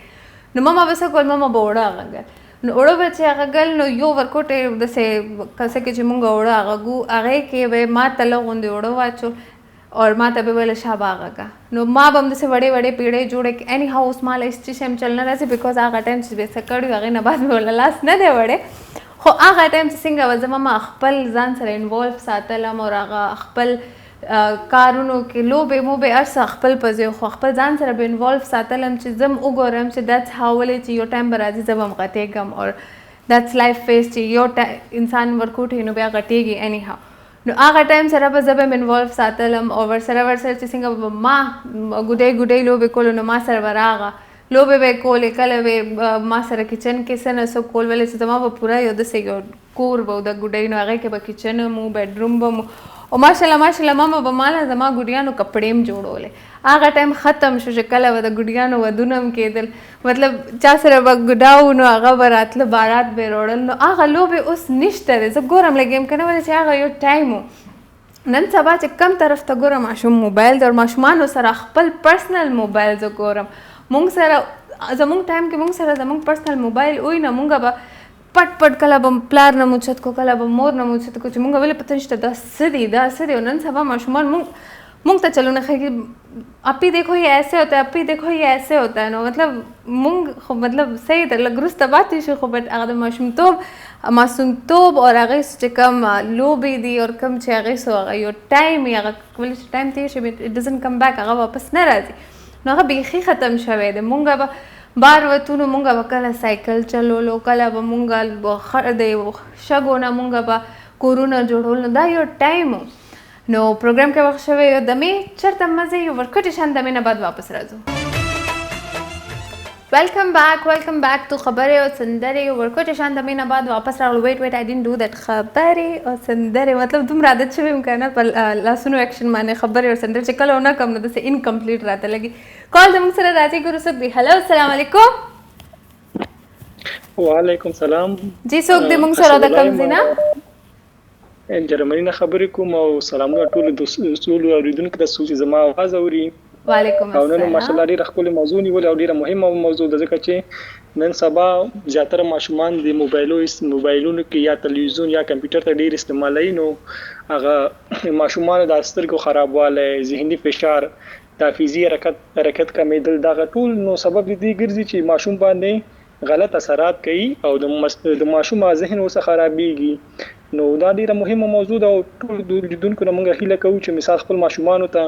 نو ماما به څه کول ماما به وړه هغه نو اوړه به چې هغه ګل نو یو ورکوټې داسې کسه کې چې مونږ اوړه هغې کې به ما تله غوندې اوړه واچو اور ما ته به ویله شابه هغه کا نو ما به هم داسې وړې پیړۍ جوړې کړې اني هاو اوس ما له هېڅ شی هم چل نه راځي بیکاز هغه ټایم چې به څه کړي هغې نه بعد مې ورله لاس نه دی وړی خو هغه ټایم چې څنګه به زه ما خپل ځان سره انوالو ساتلم او هغه خپل کارونو کې لوبې موبې هر څه خپل په ځای خو خپل ځان سره به انوالو ساتلم چې زه هم وګورم چې داتس هاو ولې چې یو ټایم به راځي زه به هم غټېږم اور داتس لایف فیس چې یو انسان ورکوټي نو بیا غټېږي اني هاو نو هغه ټایم سره به زه به م انوالو ساتلم او ورسره چې څنګه به ما ګډۍ لوبې کولو نو ما سره به راغه لوبې به یې کولې کله به ما سره کچن کې څه نه څه کول ولې چې زما به پوره یو داسې یو کور به د ګډۍ نو هغې کې به کچن مو بیډروم به مو او ماشاءالله ماما به ماله زما ګډیانو کپړې هم جوړولې هغه ټایم ختم شو چې کله به د ګډیانو ودونه هم کېدل مطلب چا سره به ګډاو نو هغه به راتله بارات به یې وړل نو هغه لوبې اوس نشته دی زه ګورم لګیم که نه ولې چې هغه یو ټایم و نن سبا چې کم طرف ته ګورم ماشوم موبایل دی او ماشومانو سره خپل پرسنل موبایل زه ګورم مونږ سره زمونږ ټایم کې مونږ سره زمونږ پرسنل موبایل وي نه مونږ به پټ کله به پلار نه موچت کو کله به مور نه موچت کو چې مونږ ولې پته نشته دا څه دی او نن سبا ماشومان مونږ ته چلو نه ښایي اپی دیکھو یہ ایسے ہوتا ہے اپی دیکھو یہ ایسے ہوتا ہے نو مطلب مونږ خو مطلب صحیح ده لږ وروسته پاتې شو خو بټ هغه د ماشومتوب اور هغې چې کوم لوبې دي اور کوم چې هغې څه هغه یو ټایم وي هغه ولې چې ټایم تېر شي اټ ډزنټ کم بیک هغه واپس نه راځي نو هغه بیخي ختم شوی دی مونږ به بار وتو نو مونږ به کله سایکل چلولو کله به مونږ د شګو نه مونږ به کورونه جوړول نو دا یو ټایم و نو پروګرام کې وخت شوی یو دمې چېرته مزه یو ورکټې شان دمې نه بعد واپس راځو ویلکم بیک تو خبرې او سندرې ورکټې شان دمې نه بعد واپس راغلو ویټ آی ډنټ ډو دیټ خبرې او سندرې مطلب دومره عادت شوی یم که نه په لاسونو ایکشن باندې خبرې او سندرې چې کله ونه کړم نو داسې انکمپلیټ راته لګي کال زموږ سره راځي ګورو څوک دی هلو السلام علیکم وعلیکم السلام جی څوک دی موږ سره د کوم ځای نه جرمني نه خبرې کوم او سلامونه ټولو اورېدونکو ته څوک چې زما اواز اوري وعلیکم السلام السلام او نن ماشاءالله ډېره ښکلې موضوع نیولې او ډېره مهمه موضوع ده ځکه چې نن سبا زیاتره ماشومان د موبایلونو کې یا تلویزیون یا کمپیوټر ته ډېر استعمالوي نو هغه ماشومانو د سترګو خرابوالی ذهني فشار د حافظي حرکت کمیدل دغه ټول نو سبب دې ګرځي چې ماشوم باندې غلط اثرات کوي او د ماشوم ذهن ورڅخه خرابېږي نو دا ډېره مهمه موضوع ده او ټول لیدونکو نه موږ هیله کوو چې مثال خپل ماشومانو ته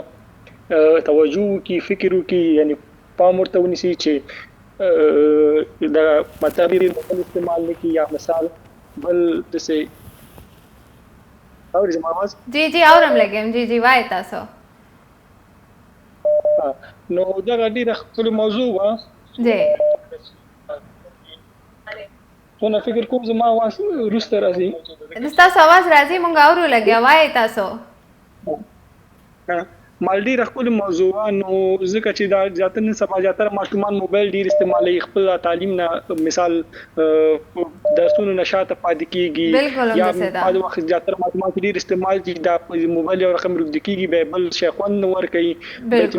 توجه وکړي فکر وکړي یعنی پام ورته ونیسي چې د مطلب یې استعمال نه کړي یا مثال بل داسې اوري زما اواز جی اورم لګم جی وایي تاسو نو دا ډېره ښکلې موضوع وه جی خو نه فکر کوم زما اواز وروسته راځي ستاسو اواز راځي مونږ اورو لګیا وایي تاسو مال ډېره ښکلې موضوع نو ځکه چې دا زیاتره ماشومان موبایل ډېر استعمالوي خپل تعلیم نه مثال درس بحثونو نشاته پاتې کیږي یا په وخت زیاتره معلومات ډیر استعمال دي دا موبایل یو رقم رد کیږي به بل شي خوند ور کوي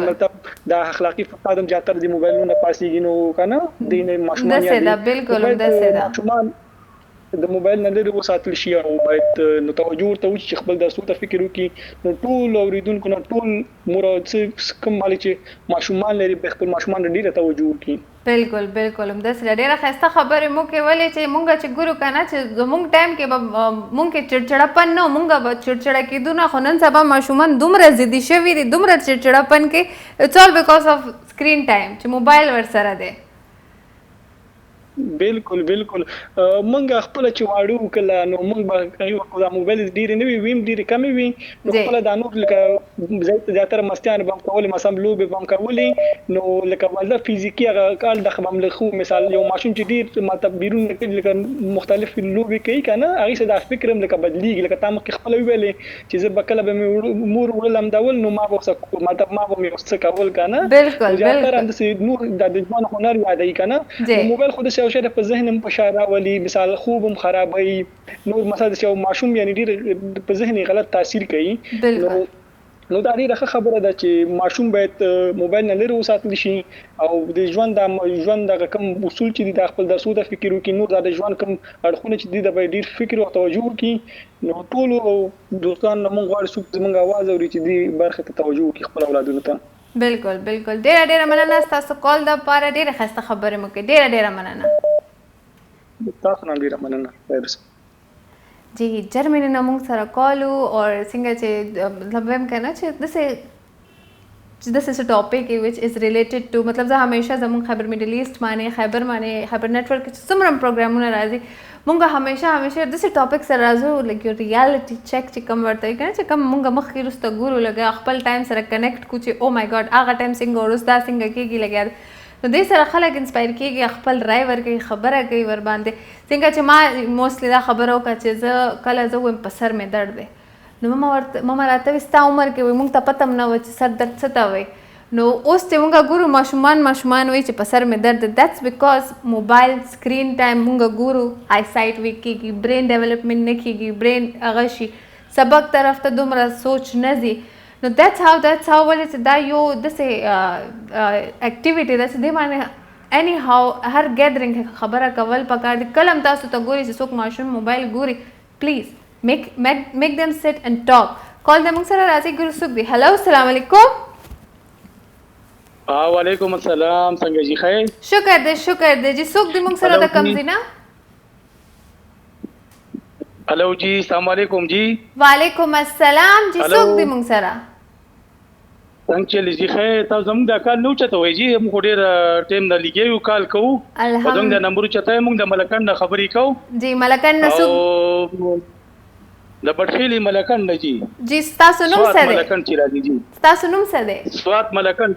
مطلب دا اخلاقی فساد هم زیاتره د موبایلونو پاسيږي نو کنه د ماشومان یا دا بالکل هم ده ماشومان د موبایل نه لري وساتل شي او باید نو توجه ورته وشي چې خپل درسو ته فکر وکړي نو ټول اوریدونکو نه ټول مراد کوم مالي چې ماشومان لري به خپل ماشومان ډیره توجه وکړي بالکل هم د ډیره خسته خبره مو کې ولې چې مونږ چې ګورو کنه چې زمونږ ټایم کې مونږ کې چړچړپن نو مونږ به چړچړه کېدو نه خو نن سبا ماشومان دومره ضدي شوي دي دومره چړچړپن کې اټس آل بیکاز اف سکرین ټایم چې موبایل ورسره دی بالکل مونږ خپل چې واړو کله نو مونږ به دا موبایل ډیر نه ویم ډیر کم وي نو خپل د نور لکه زیاتره مستیان بم کول مثلا لوب بم کول نو لکه مطلب فزیکی کال د خبم لخو مثال یو ماشوم چې ډیر مطلب بیرون لکه مختلف لوب کوي کنه هغه څه د فکرم لکه بدلیږي لکه تام خپل ویلې چې زه بکله به مور ولم داول نو ما به مطلب ما به څه کول کنه بالکل زیاتره د نور د ځوان هنر یادای کنه موبایل خود څه شي په ذهن په اشاره ولي مثال خوبم خرابوي نور مثلا چې ماشوم یعنی ډیر په ذهن غلط تاثیر کوي نو دا ډیره خبره ده چې ماشوم باید موبایل نه لري وساتل شي او د ژوند د کوم اصول چې د خپل درسو ته فکر وکړي نور د ژوند کوم اړخونه چې د ډیر فکر او توجه وکړي نو ټول دوستان موږ غواړو چې موږ आवाज اوري چې د برخه ته توجه وکړي خپل اولادونو ته بالکل ډیره مننه تاسو کال د پاره ډیره خسته خبره مو کې ډیره مننه تاسو نه ډیره مننه جی جرمنی نه موږ سره کالو او څنګه چې مطلب هم کنه چې this is a topic which is related to مطلب زه همیشه زموږ خبر میډل ایست باندې خبر نتورک چې څومره پروګرامونه راځي مونږ همیشه د څه ټاپک سره راځو لکه یو ریالټي چیک چې کوم ورته کنه چې کوم مونږ مخکې رسته ګورو لګا خپل ټایم سره کنیکټ کو چې او مای ګاډ هغه ټایم څنګه ورستا څنګه کېږي لګا نو دې سره خلک انسپایر کېږي خپل رائے ورکوي خبره کوي ور باندې څنګه چې ما موستلی دا خبره وکړه چې زه کله زه وایم په سر مې درد دی نو ماما راته وایي ستا عمر کې وایي مونږ ته پته هم نه وه چې سر درد څه ته وایي نو اوس چې مونږ ګورو ماشومان وایي چې په سر مې درد دی دیټس بیکاز موبایل سکرین ټایم مونږ ګورو آی سایټ ویک کېږي برین ډیولپمنټ نه کېږي برین هغه شي سبق طرف ته دومره سوچ نه ځي نو that's how ولې چې دا یو داسې اکټیویټي ده چې دې باندې any how هر ګیدرینګ خبره کول پکار دي کلم تاسو ته ګوري چې څوک ماشوم موبایل ګوري پلیز make them sit and talk کال د موږ سره راځي ګورو څوک دی هلو السلام علیکم وعلیکم السلام څنګه جی خیر شکر دې جی څوک دی موږ سره د کم زینا هلو جی السلام علیکم جی وعلیکم السلام جی څوک دی موږ سره څنګه چلی جی خیر تاسو زموږ د کال نو چته وای جی موږ ډیر ټیم نه لګیو کال کوو زموږ د نمبر چته موږ د ملکان خبرې کوو جی ملکان نسو د بټخیلی ملکان نه جی تاسو نوم څه دی ملکان چې راځي جی تاسو نوم څه دی سوات ملکان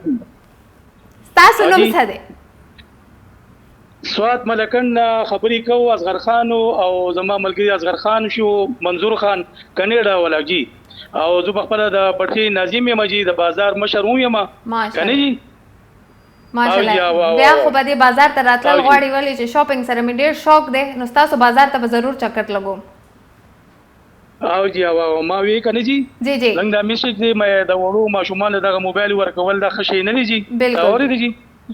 تاسو نوم څه دی سوات ملکان خبرې کوو اصغر خان او زما ملګری اصغر خان شو منظور خان کنيډا ولا جی او زه خپل د پټي ناظم یم جی د بازار مشر یم کنه جی ماشاءالله بیا خو به د بازار ته راتلل غواړي ولې چې شاپینګ سره مې ډیر شوق دی نو تاسو بازار ته به ضرور چکر لګوم او جی او ما وی کنه جی جی لنګ دا میسج دی مې د وړو ماشومان دغه موبایل ورکول د خشې نه دی جی اورې دی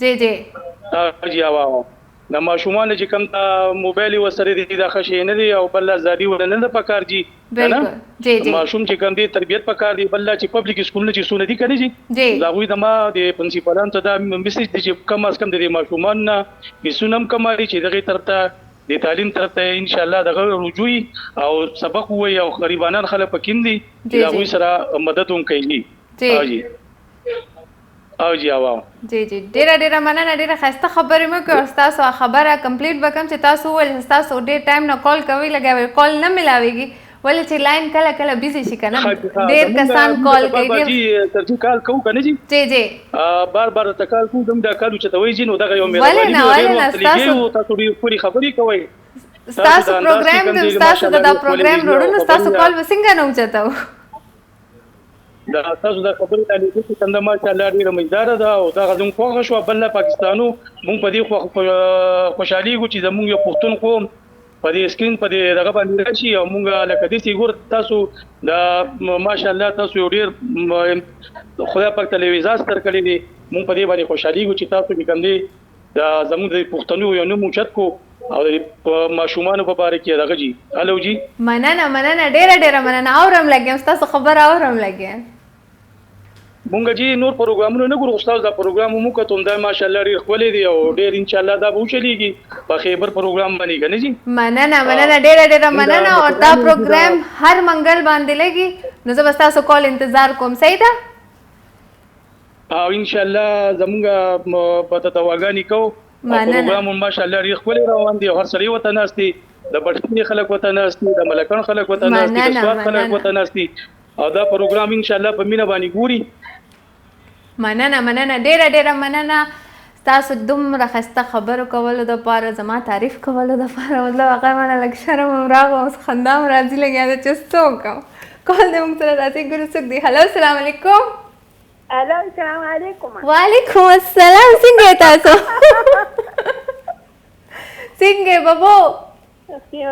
جی جی او د ماشومان چې کوم تا موبایل وسره دي د خشې نه دی او بل ازادي ورنه د پکار جی بالکل جی ماشوم چې کوم دي تربيت پکار دی بل چې پبلک سکول چې سونه دي کنه جی دا غوي د ما د پرنسپلان ته دا میسج دي چې کم از کم د ماشومان نه بسونم کماري چې دغه ترته د تعلیم ترته ان شاء الله دغه رجوع او سبق وي او غریبانان خلک پکیندي دا غوي سره مدد هم کوي جی او جی او جی ډیره مننه ډیره خسته خبرې مې کوي تاسو خبره کمپلیټ وکم چې تاسو ول تاسو ډیر ټایم نه کال کوي لګوي کال نه ملاويږي ولې چې لاین کله بیزی شي کنه ډیر کسان کال کوي جی ترجیح کال کو کنه جی بار تکال کو دم دا کالو چې توي جی نو دغه یو مې تاسو ډیر پوری خبرې کوي تاسو پروګرام دا پروګرام وروڼه تاسو کال وسنګ نه اوچتاو دا تاسو دا خبرې تعالی چې څنګه ماشاءالله ډیره مزدار ده او دا غزم خوښ شو بل پاکستانو مونږ په دې خوشحالي کو چې زمونږ یو پښتون قوم په دې سکرین په دې دغه باندې راشي او مونږ لکه دې ګور تاسو د ماشاءالله تاسو یو ډیر خدای پاک تلویزیون ستر کړی دی مونږ په دې باندې خوشحالي کوو چې تاسو کوم دی د زموږ د پښتنو یو نوم اوچت کو او د ماشومان په باره کې دغه جی الو جی مننه ډیره مننه اورم لګم تاسو خبر اورم لګم مونږ جی نور پروګرامونه نه ګورو استاد دا پروګرام مو کوم دا ماشاءالله ډیر خولې دی او ډیر ان شاء الله دا به چلیږي په خیبر پروګرام باندې کنه جی مننه ډیره مننه او دا پروګرام هر منګل باندې لګي نو زه بس تاسو کول انتظار کوم صحیح ده او ان شاء الله زمونږ په تواګانی کو پروګرام ماشاءالله ډیر خولې روان دي هر سړی وته ناشتي د بټنی خلک وته ناشتي د ملکان خلک وته ناشتي د سواد خلک وته ناشتي او دا پروګرام ان شاء الله په مینا باندې ګوري مننه ډیره مننه تاسو دومره خسته خبرو کولو د پاره زما تعریف کولو د پاره مطلب هغه مانه لږ شرم راغو اوس خندام راځي لګیا د چستو کوم کول دې موږ سره راځي ګورو څوک دی هلو السلام علیکم الو السلام علیکم وعلیکم السلام څنګه تاسو څنګه بابو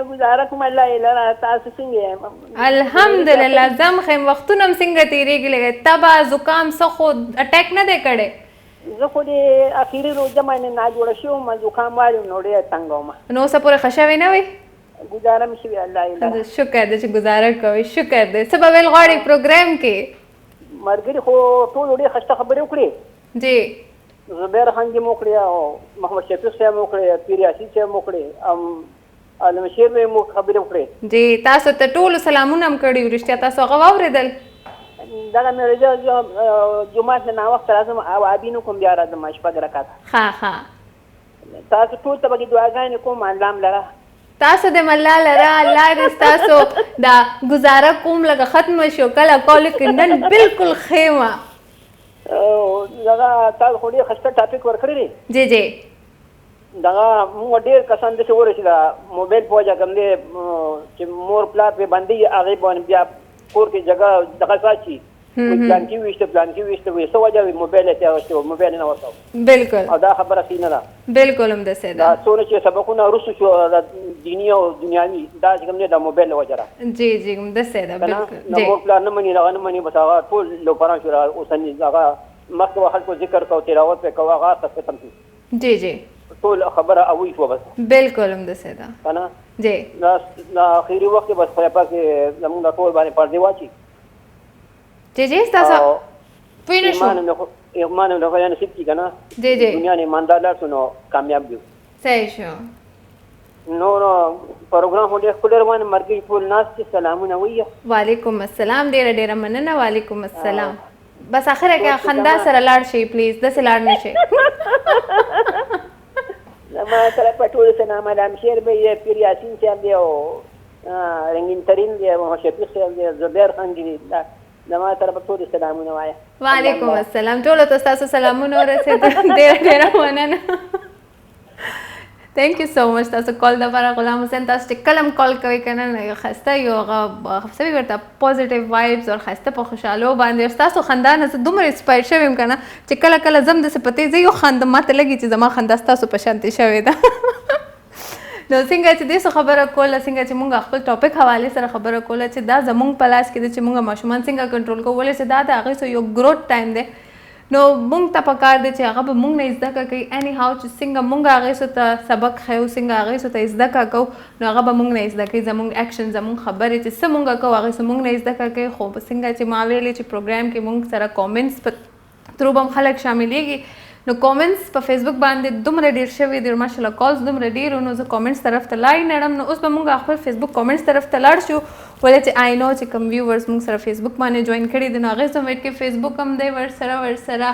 گزاره کوم الله لرا تاسو څنګه الحمدلله زم خیم وختونه څنګه تیریږي لګي تبا زکام سخو اٹیک نه دی کړي زه خو دې اخیری روزه باندې نه جوړ شو ما زکام والو نو ډېر تنګوم نو سپوره خښوي نه وي گزاره مشي الله لرا شکر دې چې گزاره کوي شکر دې سبب ول غاړي پروګرام کې مرګري خو ټول ډېر خسته خبرې وکړي جی زبیر خان جی موکړي او محمد شفیق صاحب موکړي پیر یاسین صاحب موکړي علم شیر به مو خبرې وکړې جی تاسو ته ټول سلامونه هم کړي ورشته تاسو هغه واوریدل دا مې راځه جمعه نه وخت راځم او ابینو کوم بیا راځم شپږ رکعات ها تاسو ټول ته به دعاګانې کوم الله لرا تاسو د مله لرا الله دې تاسو دا گزاره کوم لګه ختم شو کله کول کندن بالکل خیمه دا تاسو خو دې خسته ټاپک ورکړی جی دا موږ ډېر کسان د څه ورسېده موبایل په وجه کوم دی چې مور پلار په باندې هغه باندې بیا کور کې جگہ دغه ساتي پلان کې وشته وي څه وجه موبایل ته واستو موبایل نه ورته بالکل او دا خبره سینه ده بالکل هم ده سیده دا څونه چې سبقونه رسو شو دینی او دنیوي دا چې کوم دی د موبایل وجه جی هم ده سیده بالکل جی مور پلار نه مني بس هغه ټول لو پران شو اوسنی هغه مخکې خلکو ذکر کو تلاوت په کوه هغه څه ختم جی ټول خبره اوي شو بس بالکل هم ده سیده کنه جی دا اخیری وخت بس خو پاکه زموږ ټول باندې پردي واچي جی تاسو پوینه شو ایمان نو غوښنه نصیب کی کنه جی دنیا نه ایماندار شنو کامیاب دي صحیح شو نو پروګرام هډه خپل روان مرګي ټول ناس چې سلامونه وي وعلیکم السلام ډیره مننه وعلیکم السلام بس اخره کې خندا سره لاړ شي پلیز د سره لاړ نشي ما سره پټول سره نامه د امشیر به پیر یاسین صاحب دی او رنگین ترین دی او شفیق صاحب دی زبیر خان دی دا ما سره پټول سلامونه وایا وعلیکم السلام ټول تاسو سلامونه ورسېد ډېر مننه ثانک یو سو مچ تاسو کال د لپاره غلام حسین تاسو کلم کال کوي کنه نه خسته یو خپل ورته پوزټیو وایبز او خسته په خوشاله باندې تاسو خندان زه دومره انسپایر شوم کنه چې کله کله زم د سپتې زه یو خند ماته لګي چې زما خندا تاسو په شانتي شوی ده نو څنګه چې دې خبره کوله څنګه چې مونږ خپل ټاپک حواله سره خبره کوله چې دا زمونږ پلاس کې چې مونږ ماشومان څنګه کنټرول کوو ولې چې دا د هغه یو گروث ټایم دی نو مونږ ته پکار دی چې هغه به مونږ نه زده کوي اني هاو چې څنګه مونږ هغه ته سبق خو څنګه هغه ته زده کوو نو هغه به مونږ نه زده کوي زمونږ اکشن زمونږ خبرې چې څه مونږ کوو هغه مونږ نه زده کوي خو څنګه چې ما ویلې چې پروګرام کې مونږ سره کامنټس په ترو بم خلک شاملېږي نو کامنټس په فیسبوک باندې دومره ډیر شوي دي ماشاءالله کالز دومره ډیر نو زه کامنټس طرف ته لاړ نړم نو اوس به مونږ خپل فیسبوک کامنټس طرف ته لاړ شو ولې چې آی نو چې کم ویورز مونږ سره فیسبوک باندې جوائن کړي دي نو هغه سم ویټ کې فیسبوک هم دی ورسره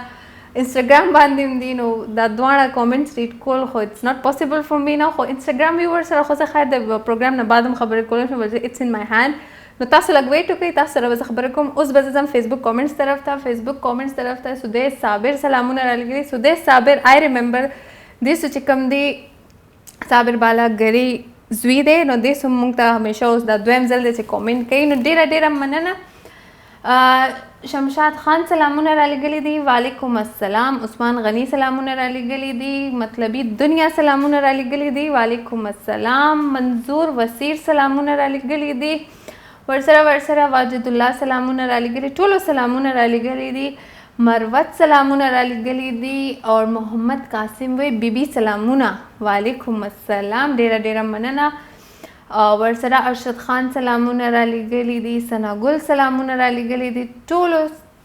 انسټاګرام باندې هم دي نو دا دواړه کامنټس ریډ کول خو اټس ناٹ پاسبل فور می نو خو انسټاګرام ویور سره خو زه خیر د پروګرام نه بعد هم خبرې کولم چې اټس ان مای هاند نو تاسو لږ ویټ وکړئ تاسو سره به خبرې کوم اوس به زم فیسبوک کامنټس طرف ته سودیش صابر سلامونه راغلي سودیش صابر آی ریمبر دې چې کوم دی صابر بالا ګری زوی دی نو دې سم مونږ ته همیشه اوس دا دویم ځل چې کامنټ کوي نو ډیره مننه शमशाद खान सलामونه را لګلې دي، وعلیکم السلام. عثمان غنی سلامونه را لګلې دي، مطلبی دنیا سلامونه را لګلې دي، وعلیکم السلام. منظور وسیر سلامونه را لګلې دي، ورسره واجد الله سلامونه را لګلې، ټولو سلامونه را لګلې دي. مروت سلامونه را لګلې دي او محمد قاسم وی بیبي سلامونه، وعلیکم السلام. ډیره مننه. ورسره ارشد خان سلامونه را لګلې دي، سناګل سلامونه را لګلې دي، ټولو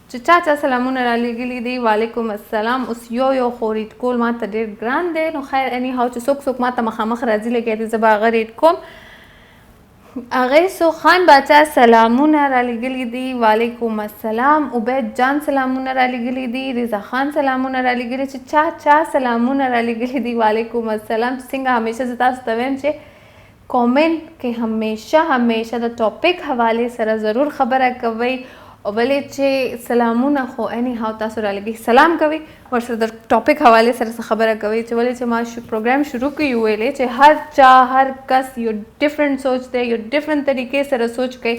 چې چا سلامونه را لګلې دي، وعلیکم السلام. اوس یو خو ریډ کول ما ته ډېر ګران دی، نو خیر اني هاو چې څوک ما ته مخامخ راځي لګیا دي، زه به هغه ریډ کوم. اغیسو خان باچا سلامونه را لګلې دي، وعلیکم السلام. عبید جان سلامونه را لګلې دي، رضا خان سلامونه را لګلې چې چا سلامونه را لګلې دي، وعلیکم السلام. څنګه همیشه زه تاسو ته وایم چې کامنټ کې همیشه د ټاپک حواله سره ضرور خبره کوئ، او ولې چې سلامونه خو اني هاو تاسو را لګي سلام کوي، ورسره د ټاپک حواله سره خبره کوي چې ولې چې ما پروګرام شروع کوي ویلې چې هر کس یو ډیفرنٹ سوچ دی، یو ډیفرنٹ طریقې سره سوچ کوي،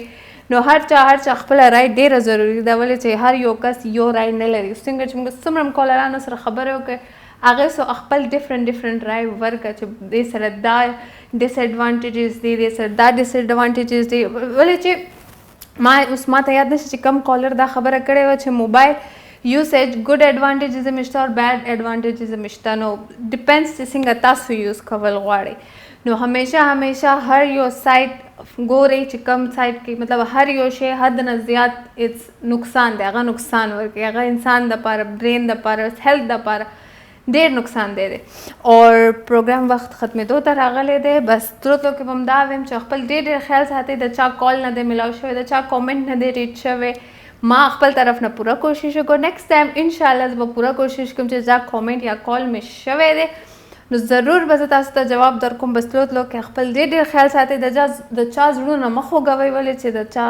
نو هر چا خپل رائے ډیره ضروری ده، ولې چې هر یو کس یو رائے نه لري. څنګه چې موږ څومره کالرانو سره خبرې وکړو هغه سو خپل ډیفرنٹ رائے ورکړه چې دې سره دا ډیس ایڈوانټیجز دي، دې سره دا ډیس ایڈوانټیجز دي، ولې چې ما ته یاد نشي چې کم کالر دا خبره کړې و چې موبایل یوسیج ګډ ایڈوانټیجز مشته او بیډ ایڈوانټیجز مشته، نو ډیپینډز چې څنګه تاسو یوز کول غواړئ. نو همیشه هر یو سایت ګورئ چې کم سایت کې مطلب هر یو شی حد نه زیات نقصان دی، هغه نقصان ورکوي، هغه انسان دپاره، برین دپاره، هیلث دپاره ډېر نقصان دی. اور پروګرام وخت ختمېدو ته راغلی دی، بس تلو کې به هم دا وایم چې خپل ډېر خیال ساتئ، د چا کال نه دی میلاو شوی، د چا کامنټ نه دی ریډ شوی. ما خپل طرف نه پوره کوشش وکړو، نیکسټ ټایم انشاءالله زه به پوره کوشش کوم چې دا کامنټ یا کال مې شوی دی نو ضرور به زه تاسو ته جواب درکوم. بس تلو کې خپل ډېر خیال ساتئ، د چا زړونه مه خوږوئ، ولې چې د چا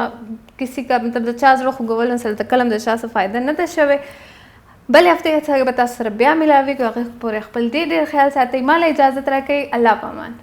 کسی کا مطلب د چا زړه خوږول نسل ته کله هم د چا څه فایده نه ده شوی. بل هفته کې به تاسو سره بیا ملاوي کوو، هغه پورې خپل ډېر خیال ساتئ. ما له اجازت راکړئ، الله پامان.